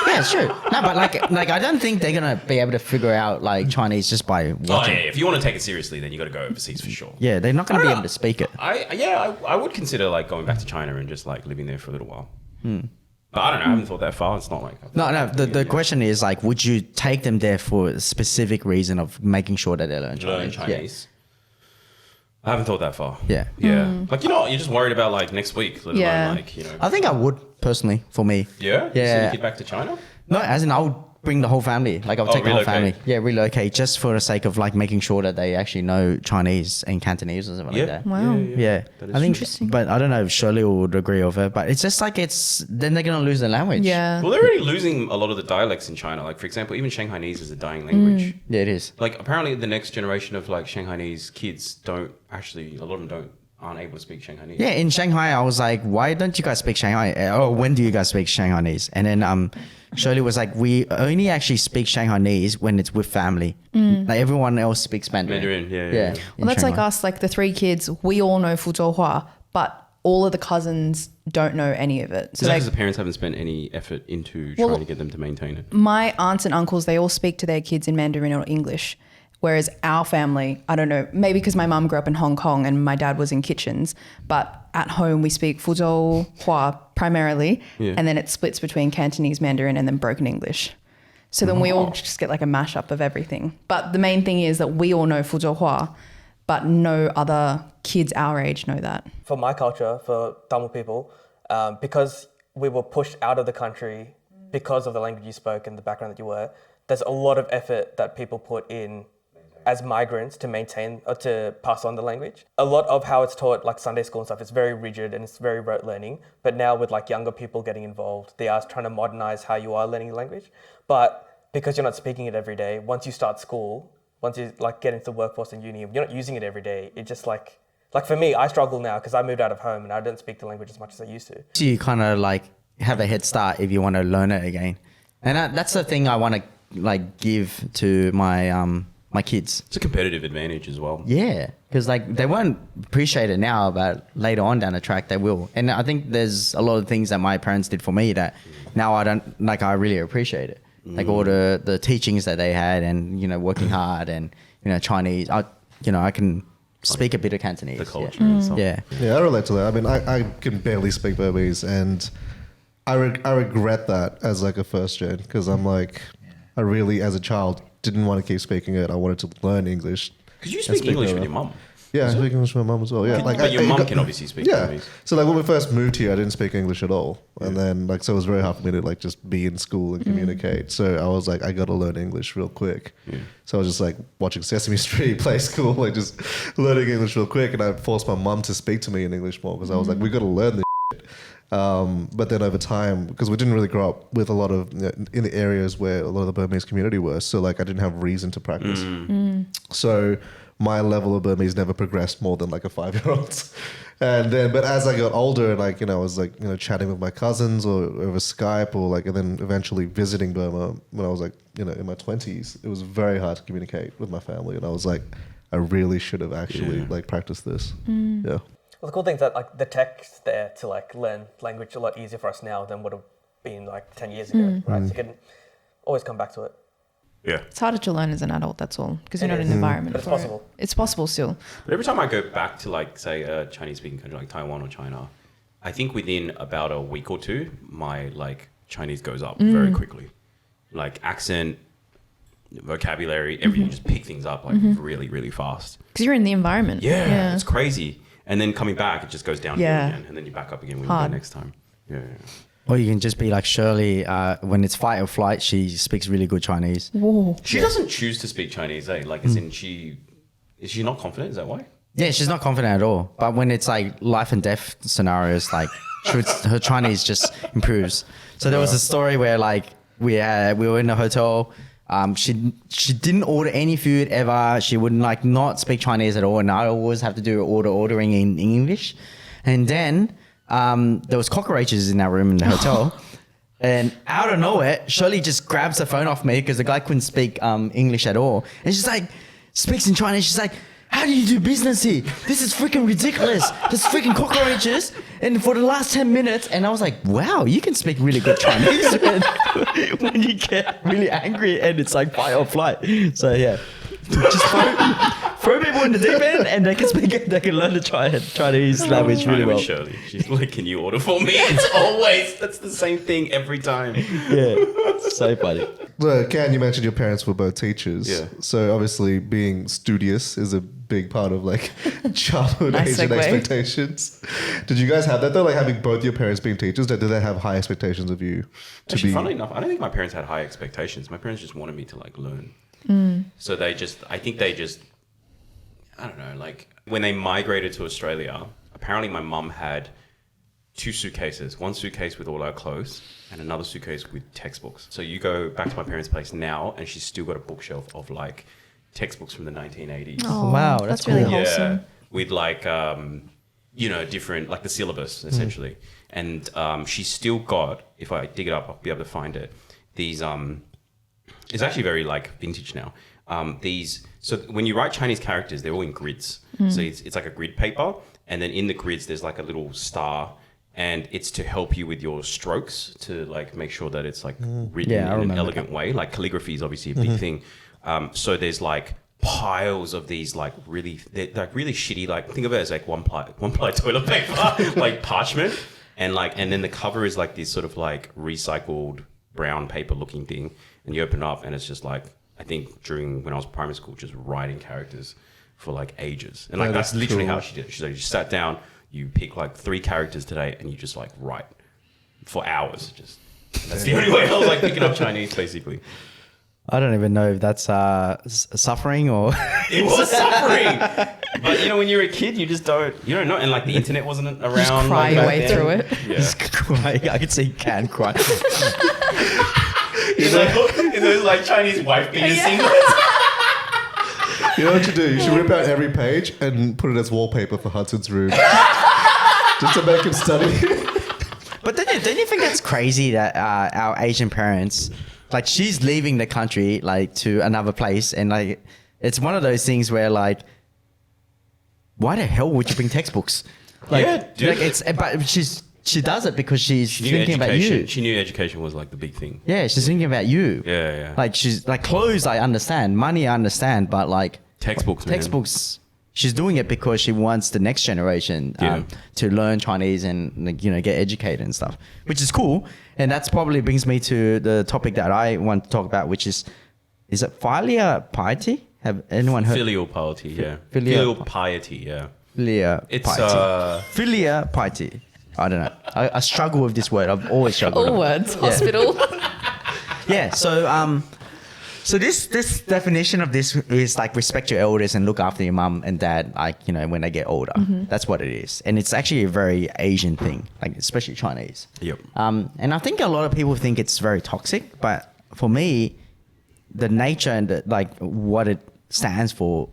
Yeah, it's true. No, but, like I don't think they're going to be able to figure out, like, Chinese just by watching. Oh, yeah. If you want to take it seriously, then you got to go overseas for sure. Yeah, they're not going to be able to speak it. I would consider, like, going back to China and just, like, living there for a little while. But I don't know. I haven't thought that far. It's not like... No. The question is, like, would you take them there for a specific reason of making sure that they learn Chinese? I haven't thought that far. Yeah. Like, you know, you're just worried about, like, next week, let alone, like, you know... I think I would, personally, for me. Yeah? Yeah. Send your kid back to China? No, as in I would bring the whole family. Like, I'll take the whole family. Yeah, relocate, just for the sake of, like, making sure that they actually know Chinese and Cantonese or something like that. Wow. Yeah. I think, but I don't know if Shirley would agree with it, but it's just like then they're going to lose their language. Yeah. Well, they're already losing a lot of the dialects in China. Like, for example, even Shanghainese is a dying language. Yeah, it is. Like, apparently the next generation of, like, Shanghainese kids a lot of them aren't able to speak Shanghainese. Yeah, in Shanghai, I was like, why don't you guys speak Shanghai? When do you guys speak Shanghainese? And then Shirley was like, we only actually speak Shanghainese when it's with family. Like, everyone else speaks Mandarin. Yeah. Well, that's like us, like the 3 kids, we all know Fuzhouhua, but all of the cousins don't know any of it. So because the parents haven't spent any effort into trying to get them to maintain it. My aunts and uncles, they all speak to their kids in Mandarin or English. Whereas our family, I don't know, maybe because my mum grew up in Hong Kong and my dad was in kitchens, but at home we speak Fuzhouhua primarily, and then it splits between Cantonese, Mandarin, and then broken English. So then we all just get like a mashup of everything. But the main thing is that we all know Fuzhouhua, but no other kids our age know that. For my culture, for Tamil people, because we were pushed out of the country because of the language you spoke and the background that you were, there's a lot of effort that people put in as migrants to maintain or to pass on the language. A lot of how it's taught, like Sunday school and stuff, is very rigid and it's very rote learning. But now with like younger people getting involved, they are trying to modernize how you are learning the language. But because you're not speaking it every day, once you start school, once you like get into the workforce and uni, you're not using it every day. It just like for me, I struggle now because I moved out of home and I don't speak the language as much as I used to. So you kind of like have a head start if you want to learn it again. And that's the thing I want to like give to my my kids. It's a competitive advantage as well. Yeah, because like they won't appreciate it now, but later on down the track they will. And I think there's a lot of things that my parents did for me that now I don't like. I really appreciate it. Like all the teachings that they had, and you know, working hard, and you know, Chinese. I can speak a bit of Cantonese. The culture and stuff. Yeah. Yeah, I relate to that. I mean, I can barely speak Burmese, and I regret that as like a first gen, because I'm like, I really, as a child, didn't want to keep speaking it. I wanted to learn English. Because you speak English with your mum. Yeah, I speak English with my mum as well. Yeah, but your mum can obviously speak Burmese. So like when we first moved here, I didn't speak English at all, and then like so it was very hard for me to like just be in school and communicate. So I was like, I got to learn English real quick. So I was just like watching Sesame Street, play school, like just learning English real quick, and I forced my mum to speak to me in English more because I was like, we got to learn this shit. But then over time, because we didn't really grow up with a lot of in the areas where a lot of the Burmese community were, so like I didn't have reason to practice. So my level of Burmese never progressed more than like a 5-year-old. And then, but as I got older, like, you know, I was like, you know, chatting with my cousins or over Skype or like, and then eventually visiting Burma when I was like, you know, in my 20s, it was very hard to communicate with my family. And I was like, I really should have actually like practiced this. Yeah. Well, the cool thing is that like the tech's there to like learn language a lot easier for us now than would have been like 10 years ago, right? So you can always come back to it. Yeah. It's harder to learn as an adult, that's all, because you're It not in is. an environment But it's for possible. it. It's possible still. But every time I go back to like, say, a Chinese-speaking country like Taiwan or China, I think within about a week or two, my like Chinese goes up very quickly. Like accent, vocabulary, everything, just pick things up like really, really fast. Because you're in the environment. Yeah, it's crazy. And then coming back, it just goes down again, and then you back up again when you go Hard. next time. Yeah. Or you can just be like Shirley. When it's fight or flight, she speaks really good Chinese. Whoa. She doesn't choose to speak Chinese, eh? Like, as in is she not confident? Is that why? Yeah, she's not confident at all. But when it's like life and death scenarios, like her Chinese just improves. So there was a story where like we were in a hotel. She didn't order any food ever. She would like not speak Chinese at all, and I always have to do ordering in English. And then there was cockroaches in our room in the hotel. And out of nowhere, Shirley just grabs the phone off me because the guy couldn't speak English at all. And she's like, speaks in Chinese. She's like, how do you do business here? This is freaking ridiculous. There's freaking cockroaches. And for the last 10 minutes, and I was like, wow, you can speak really good Chinese when you get really angry and it's like fight or flight. So yeah, just throw people in the deep end and they can learn the Chinese language really well. Shirley. She's like, can you order for me? It's always, that's the same thing every time. Yeah, so funny. Well, Ken, you mentioned your parents were both teachers. Yeah. So obviously being studious is a big part of like childhood Nice Asian segue. expectations. Did you guys have that though? Like having both your parents being teachers, did they have high expectations of you to Actually, be? funnily enough, I don't think my parents had high expectations. My parents just wanted me to like learn. So I don't know, like when they migrated to Australia, apparently my mum had 2 suitcases, one suitcase with all our clothes and another suitcase with textbooks. So you go back to my parents' place now and she's still got a bookshelf of like textbooks from the 1980s. Oh, Wow, that's that's really cool. wholesome. With like, different, like the syllabus essentially. And she's still got, if I dig it up, I'll be able to find it. These, it's actually very like vintage now. So when you write Chinese characters, they're all in grids. So it's like a grid paper. And then in the grids, there's like a little star. And it's to help you with your strokes to like make sure that it's like written Yeah, I in an remember elegant way. Like calligraphy is obviously a big thing. So there's like piles of these like really shitty, like think of it as like one ply toilet paper, like parchment. And then the cover is like this sort of like recycled brown paper looking thing. And you open it up and it's just like, I think when I was primary school, just writing characters for like ages. And like That that's is literally cool. how she did it. She's like, you sat down, you pick like 3 characters today and you just like write for hours. Just that's the only way I was like picking up Chinese basically. I don't even know if that's suffering or It was suffering. But when you're a kid, you don't know. And like the internet wasn't around. Just cry like, your back way then. through it. Yeah. just cry. I could see Can cry. In those like Chinese wife beater singlets. You know what you do? You should rip out every page and put it as wallpaper for Hudson's room. Just to make him study. But don't you think that's crazy that our Asian parents, like she's leaving the country like to another place, and like it's one of those things where like, why the hell would you bring textbooks? Like, Yeah, dude. like but she does it because she's thinking about you. She knew education was like the big thing. Yeah, she's thinking about you. Yeah. Like she's like clothes, I understand. Money, I understand. But like Textbooks, man. textbooks. She's doing it because she wants the next generation to learn Chinese and like, get educated and stuff, which is cool. And that's probably brings me to the topic that I want to talk about, which is it Filial Piety? Have anyone heard? Filial piety, yeah. Filial Filial piety, yeah. Filial It's Piety. Filial Piety. I don't know. I struggle with this word. I've always struggled. All words. Hospital. Yeah. So this definition of this is like respect your elders and look after your mum and dad, like when they get older. That's what it is, and it's actually a very Asian thing, like especially Chinese. Yep. And I think a lot of people think it's very toxic, but for me, the nature and like what it stands for,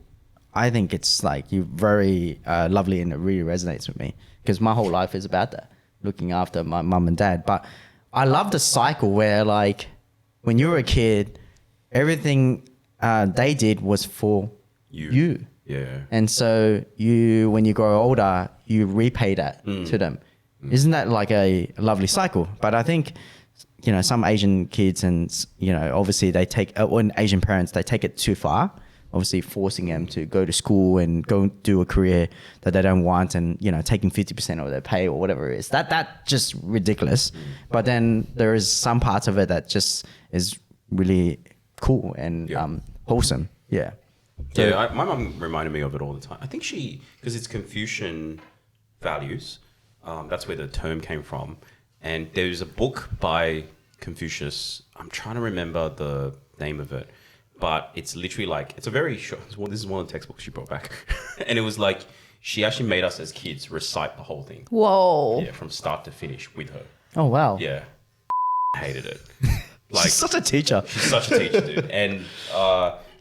I think it's like very lovely, and it really resonates with me because my whole life is about that, looking after my mum and dad. But I love the cycle where like when you were a kid, everything they did was for you. Yeah. And so when you grow older, you repay that to them. Isn't that like a lovely cycle? But I think, some Asian kids and, obviously they take, or Asian parents, they take it too far, obviously forcing them to go to school and go do a career that they don't want and, taking 50% of their pay or whatever it is. That just ridiculous. But then there is some parts of it that just is really cool and wholesome. Yeah. So, My mum reminded me of it all the time. I think because it's Confucian values, that's where the term came from. And there's a book by Confucius. I'm trying to remember the name of it, but it's literally like, it's a very short, this is one of the textbooks she brought back. And it was like, she actually made us as kids recite the whole thing. Whoa. Yeah, from start to finish with her. oh, wow. Yeah. Hated it. She's such a teacher. She's such a teacher, dude. And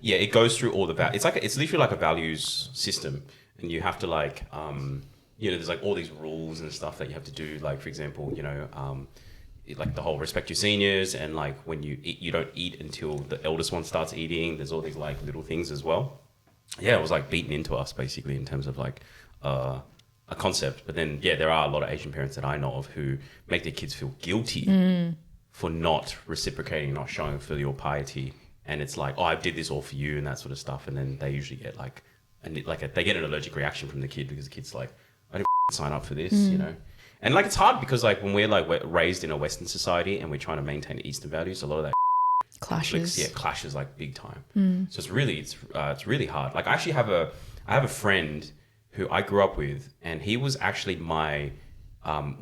it goes through all the it's literally like a values system, and you have to like there's like all these rules and stuff that you have to do. Like, for example, like the whole respect your seniors, and like when you eat, you don't eat until the eldest one starts eating. There's all these like little things as well. Yeah, it was like beaten into us basically in terms of like a concept. But then there are a lot of Asian parents that I know of who make their kids feel guilty for not reciprocating, not showing filial piety. And it's like, oh, I did this all for you and that sort of stuff. And then they usually get like, they get an allergic reaction from the kid because the kid's like, I didn't sign up for this, And like, it's hard because like when we're raised in a Western society and we're trying to maintain Eastern values, a lot of that Clashes. clashes like big time. So it's really hard. Like I have a friend who I grew up with, and he was actually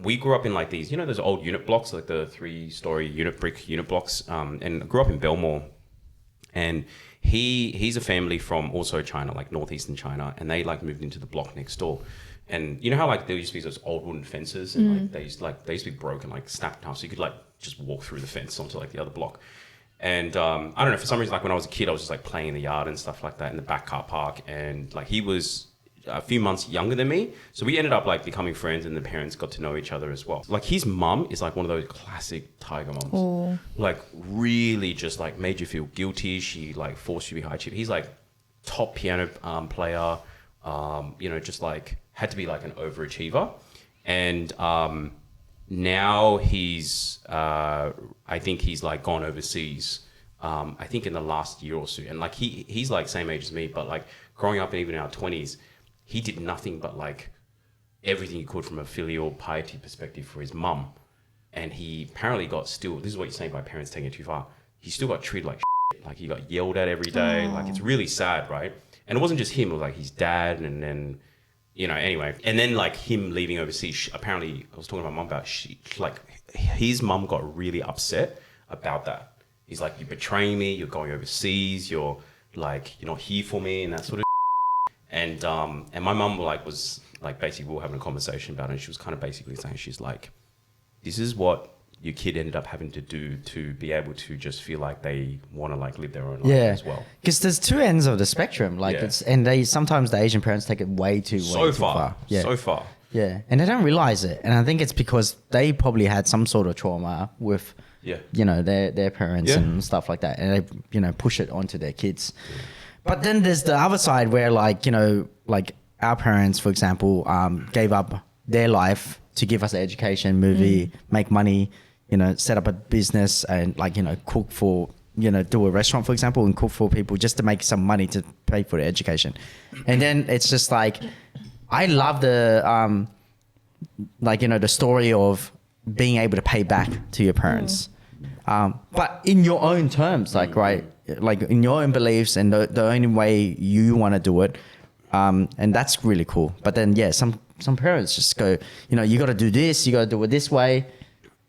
we grew up in like these, those old unit blocks, like the 3-story brick unit blocks, and I grew up in Belmore. And he's a family from also China, like northeastern China, and they like moved into the block next door. And you know how like there used to be those old wooden fences, and like they used to be broken, like snapped in half, so you could like just walk through the fence onto like the other block. And I don't know, for some reason, like when I was a kid, I was just like playing in the yard and stuff like that in the back car park, and like he was a few months younger than me, so we ended up like becoming friends, and the parents got to know each other as well. Like his mum is like one of those classic tiger mums. Oh. Like really just like made you feel guilty. She like forced you to be high achieving. He's like top piano player, just like had to be like an overachiever. And now he's I think he's like gone overseas, I think in the last year or so. And like he's like same age as me, but like growing up and even in our 20s, he did nothing but like everything he could from a filial piety perspective for his mum. And he apparently this is what you're saying by parents taking it too far. He still got treated like shit. Like he got yelled at every day. Like it's really sad, right? And it wasn't just him, it was like his dad, and then, anyway. And then like him leaving overseas, apparently I was talking to my mum about, his mum got really upset about that. He's like, you're betraying me, you're going overseas, you're not here for me, and that sort of. And my mum was basically we were having a conversation about it, and she was kind of basically saying, she's like, this is what your kid ended up having to do to be able to just feel like they want to like live their own life as well. Because there's two ends of the spectrum, sometimes the Asian parents take it way too far. Yeah. So far. Yeah, and they don't realize it, and I think it's because they probably had some sort of trauma with, their parents and stuff like that, and they push it onto their kids. Yeah. But then there's the other side where like our parents, for example, gave up their life to give us an education, make money, set up a business and cook for, do a restaurant, for example, and cook for people just to make some money to pay for the education. And then it's just like, I love the, the story of being able to pay back to your parents. But in your own terms, right? Like in your own beliefs and the only way you want to do it. And that's really cool. But then, some parents just go, you got to do this, you got to do it this way.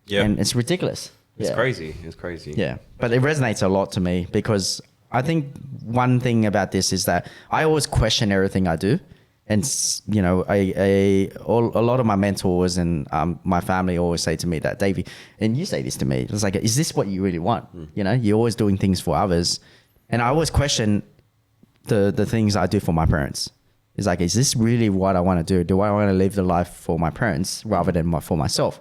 Yeah. And it's ridiculous. It's crazy. It's crazy. Yeah. But it resonates a lot to me because I think one thing about this is that I always question everything I do. And, a lot of my mentors and my family always say to me that, Davie, and you say this to me, it's like, is this what you really want? You're always doing things for others. And I always question the things I do for my parents. It's like, is this really what I want to do? Do I want to live the life for my parents rather than for myself?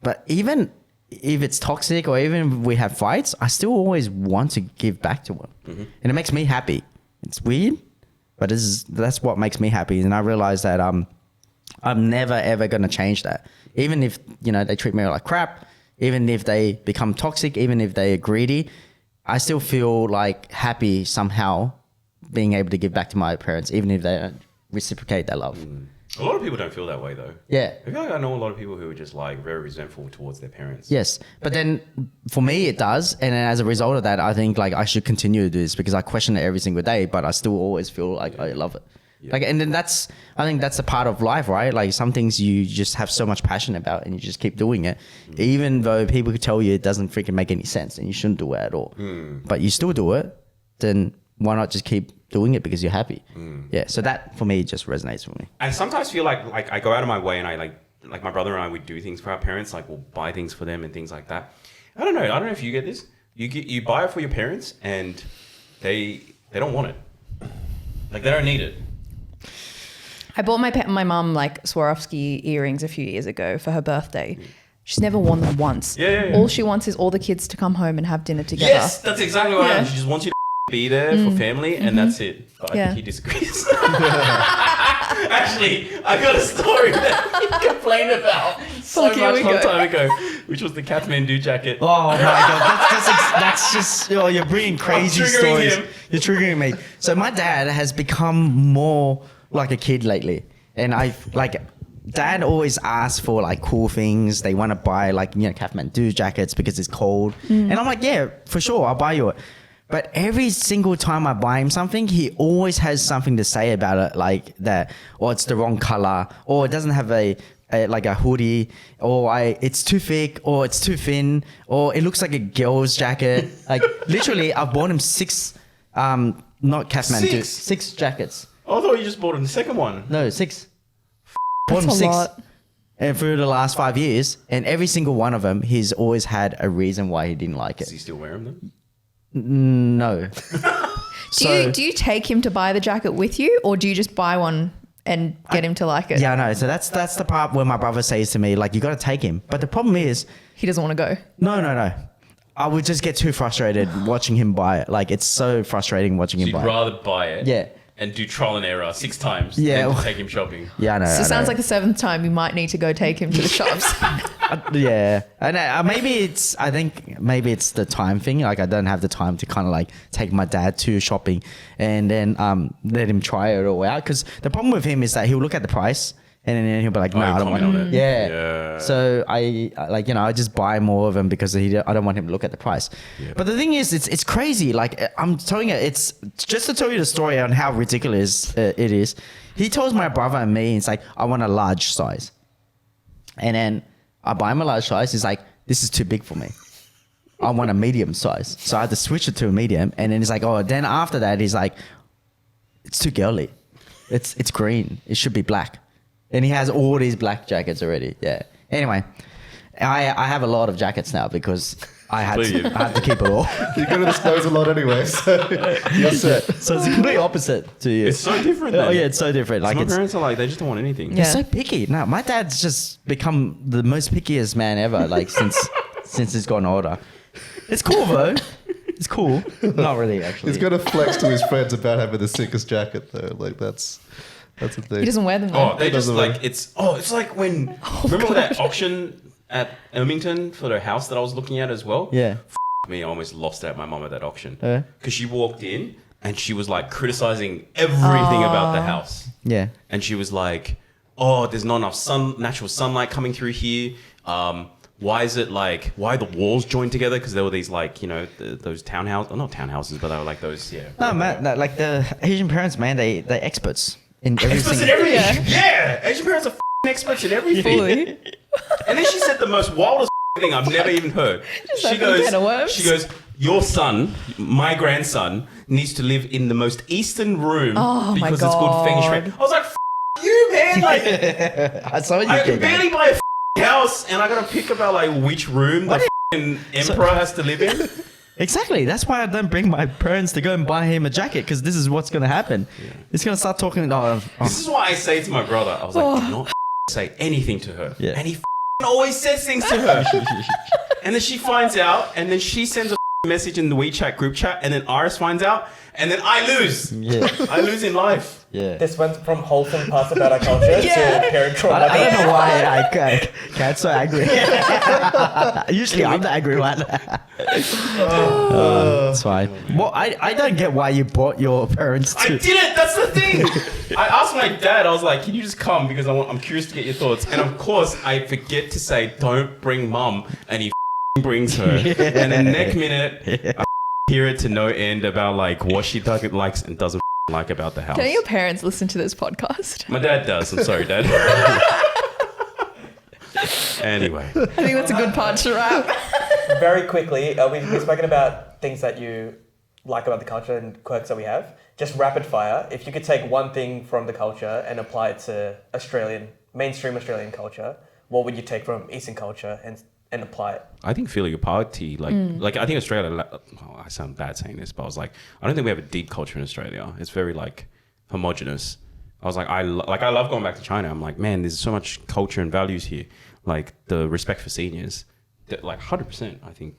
But even if it's toxic or even if we have fights, I still always want to give back to them. And it makes me happy. It's weird. but that's what makes me happy. And I realized that I'm never ever gonna change that. Even if they treat me like crap, even if they become toxic, even if they are greedy, I still feel like happy somehow being able to give back to my parents, even if they don't reciprocate that love. A lot of people don't feel that way though. Yeah. I feel like I know a lot of people who are just like very resentful towards their parents. Yes. But then for me, it does. And then as a result of that, I think like I should continue to do this because I question it every single day, but I still always feel like I love it. Yeah. Like, and then I think that's a part of life, right? Like some things you just have so much passion about and you just keep doing it, even though people could tell you it doesn't freaking make any sense and you shouldn't do it at all. But you still do it, then why not just keep doing it because you're happy? Yeah. So that for me just resonates with me. I sometimes feel like I go out of my way and I like my brother and I would do things for our parents, like we'll buy things for them and things like that. I don't know if you get this. You buy it for your parents and they don't want it. Like they don't need it. I bought my mum like Swarovski earrings a few years ago for her birthday. She's never worn them once. Yeah. All she wants is all the kids to come home and have dinner together. Yes, that's exactly what happens. She just wants you to be there for family and that's it. But I think he disagrees. Actually, I got a story that he complained about long time ago, which was the Kathmandu jacket. Oh my God, that's just you're bringing crazy stories. You're triggering me. So my dad has become more like a kid lately, and Dad always asks for like cool things. They want to buy like Kathmandu jackets because it's cold, and I'm like, yeah, for sure, I'll buy you it. But every single time I buy him something, he always has something to say about it, like that, or it's the wrong color, or it doesn't have a hoodie, or it's too thick, or it's too thin, or it looks like a girl's jacket. Like literally, I've bought him 6, not Kathmandu, 6 jackets. Oh, I thought you just bought him the second one. No, 6. Bought him 6. Lot. And through the last 5 years, and every single one of them, he's always had a reason why he didn't like it. Does he still wear them? No. Do you take him to buy the jacket with you, or do you just buy one and get him to like it? Yeah, no. So that's the part where my brother says to me, like, you got to take him. But the problem is, he doesn't want to go. No. I would just get too frustrated watching him buy it. Like, it's so frustrating watching him buy it. You'd rather buy it? Yeah. And do trial and error 6 times than to take him shopping. Yeah, I know. So it sounds like the 7th time you might need to go take him to the shops. Yeah. And I think maybe it's the time thing. Like I don't have the time to kind of like take my dad to shopping and then let him try it all out. Because the problem with him is that he'll look at the price and then he'll be like, no, I don't want it. Yeah. So I just buy more of them because I don't want him to look at the price. Yeah. But the thing is, it's crazy. Like I'm telling you, it's just to tell you the story on how ridiculous it is. He tells my brother and me, it's like, I want a large size. And then I buy him a large size. He's like, this is too big for me. I want a medium size. So I had to switch it to a medium. And then he's like, then after that, he's like, it's too girly. It's green. It should be black. And he has all these black jackets already. Yeah. Anyway, I have a lot of jackets now because I have to keep it all. You're going to disclose a lot anyway. So that's it. So it's the complete opposite to you. It's so different. Then. Oh yeah, it's so different. Like my parents are like, they just don't want anything. They're so picky. No, my dad's just become the most pickiest man ever. Like since he's gotten older. It's cool though. It's cool. Not really actually. He's going to flex to his friends about having the sickest jacket though. Like that's the thing. He doesn't wear them though. Oh, they just like it's like when remember that auction at Ermington for the house that I was looking at as well? Yeah. Me, I almost lost out my mum at that auction because she walked in and she was like criticizing everything about the house. Yeah. And she was like, "Oh, there's not enough natural sunlight coming through here. Why is it like why are the walls joined together? Because there were these like those townhouses, not townhouses, but they were like those No, man, like the Asian parents, man, they're experts in everything. Experts in everything. Yeah, Asian parents are experts in everything. And then she said the most wildest thing I've never even heard. She goes, your son, my grandson, needs to live in the most eastern room because it's good feng shui. I was like, you, man. Like, I can barely buy a house and I got to pick about like which room the emperor has to live in. Exactly. That's why I don't bring my parents to go and buy him a jacket because this is what's going to happen. Yeah. It's going to start talking. This is why I say to my brother, I was like, do not say anything to her. Yeah. And he always says things to her. And then she finds out and then she sends a message in the WeChat group chat, and then Iris finds out, and then I lose. Yeah. I lose in life. Yeah. This went from wholesome parts about our culture to parent trauma. I don't know why I get so angry. Usually I'm the angry one. That's fine. Well, I don't get why you brought your parents I to... didn't. That's the thing. I asked my dad. I was like, "Can you just come because I'm curious to get your thoughts." And of course, I forget to say, "Don't bring mum," and he brings her. And then next minute, I hear it to no end about like what she likes and doesn't like about the house. Don't your parents listen to this podcast? My dad does. I'm sorry, Dad. Anyway, I think that's a good part to wrap. Very quickly, we've spoken about things that you like about the culture and quirks that we have. Just rapid fire. If you could take one thing from the culture and apply it to mainstream Australian culture, what would you take from Eastern culture and apply it? I think Filial Piety, like I think Australia. Oh, I sound bad saying this, but I was like, I don't think we have a deep culture in Australia. It's very like homogenous. I was like, I love going back to China. I'm like, man, there's so much culture and values here. Like the respect for seniors, like 100%. I think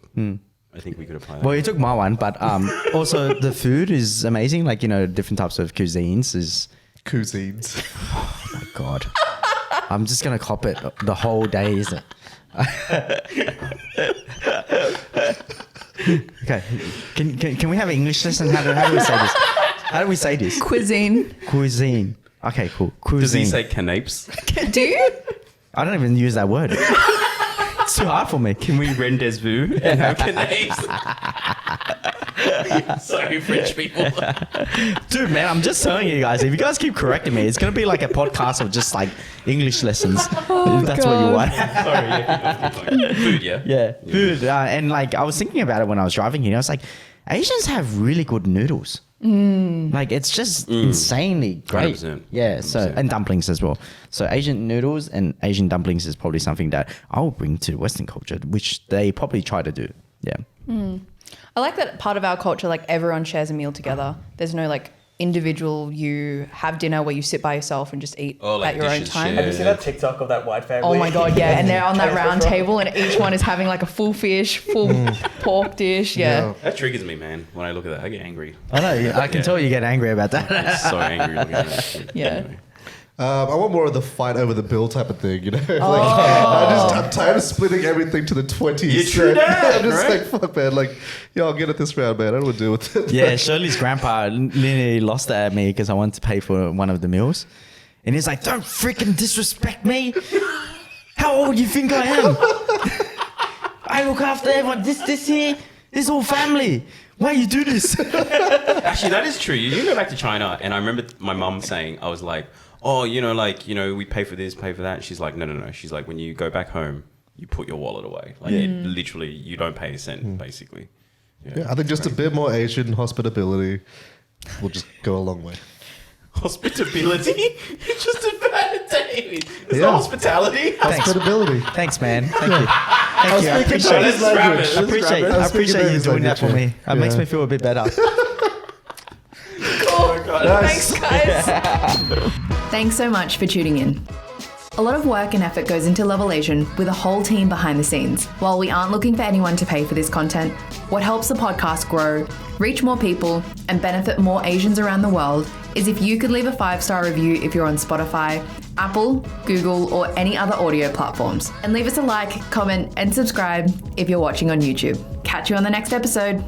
we could apply that. Well, you took my one, but also the food is amazing. Like, different types of cuisines is... Cuisines. Oh my God. I'm just going to cop it the whole day, isn't it? Okay. Can we have an English lesson? How do we say this? How do we say this? Cuisine. Cuisine. Okay, cool. Cuisine. Does he say canapes? Do you? I don't even use that word. It's too hard for me. Can we rendezvous and have canapes? Sorry, French people. Dude, man, I'm just telling you guys, if you guys keep correcting me, it's going to be like a podcast of just like English lessons. If that's what you want. Sorry, yeah, food, yeah? Yeah, food. And like, I was thinking about it when I was driving here. I was like, Asians have really good noodles. Like, it's just insanely great. 100%. Yeah, so, 100%. and dumplings as well. So Asian noodles and Asian dumplings is probably something that I'll bring to Western culture, which they probably try to do. Yeah. I like that part of our culture, like everyone shares a meal together. There's no like individual, you have dinner where you sit by yourself and just eat like at your own dishes time. shared. Have you seen that TikTok of that white family? Oh my God, yeah. And they're on that round restaurant? table and each one is having like a full fish, full pork dish. Yeah. That triggers me, man. When I look at that, I get angry. I know, I can tell you get angry about that. I'm so angry looking at that shit. Yeah. Anyway. I want more of the fight over the bill type of thing, I'm tired of splitting everything to the 20s. You're true dad, I'm just right? like, fuck, man. Like, I'll get it this round, man. I don't want to deal with it. Yeah, Shirley's grandpa literally lost it at me because I wanted to pay for one of the meals. And he's like, don't freaking disrespect me. How old do you think I am? I look after everyone. This here, this whole family. Why you do this? Actually, that is true. You go back to China, and I remember my mum saying, I was like, oh, we pay for this, pay for that. And she's like, no. She's like, when you go back home, you put your wallet away. Like, literally, you don't pay a cent, basically. Yeah, I think just a bit more Asian hospitality will just go a long way. Hospitality? You're just a bad day. It's Yeah. not hospitality. Hospitality. Thanks, man. Thank you. Thank you. I appreciate Let's it. wrap it. I appreciate you doing that for me. It Yeah. makes me feel a bit better. Oh, my God. Thanks, guys. Thanks so much for tuning in. A lot of work and effort goes into Level Asian with a whole team behind the scenes. While we aren't looking for anyone to pay for this content, what helps the podcast grow, reach more people, and benefit more Asians around the world is if you could leave a 5-star review if you're on Spotify, Apple, Google, or any other audio platforms. And leave us a like, comment, and subscribe if you're watching on YouTube. Catch you on the next episode.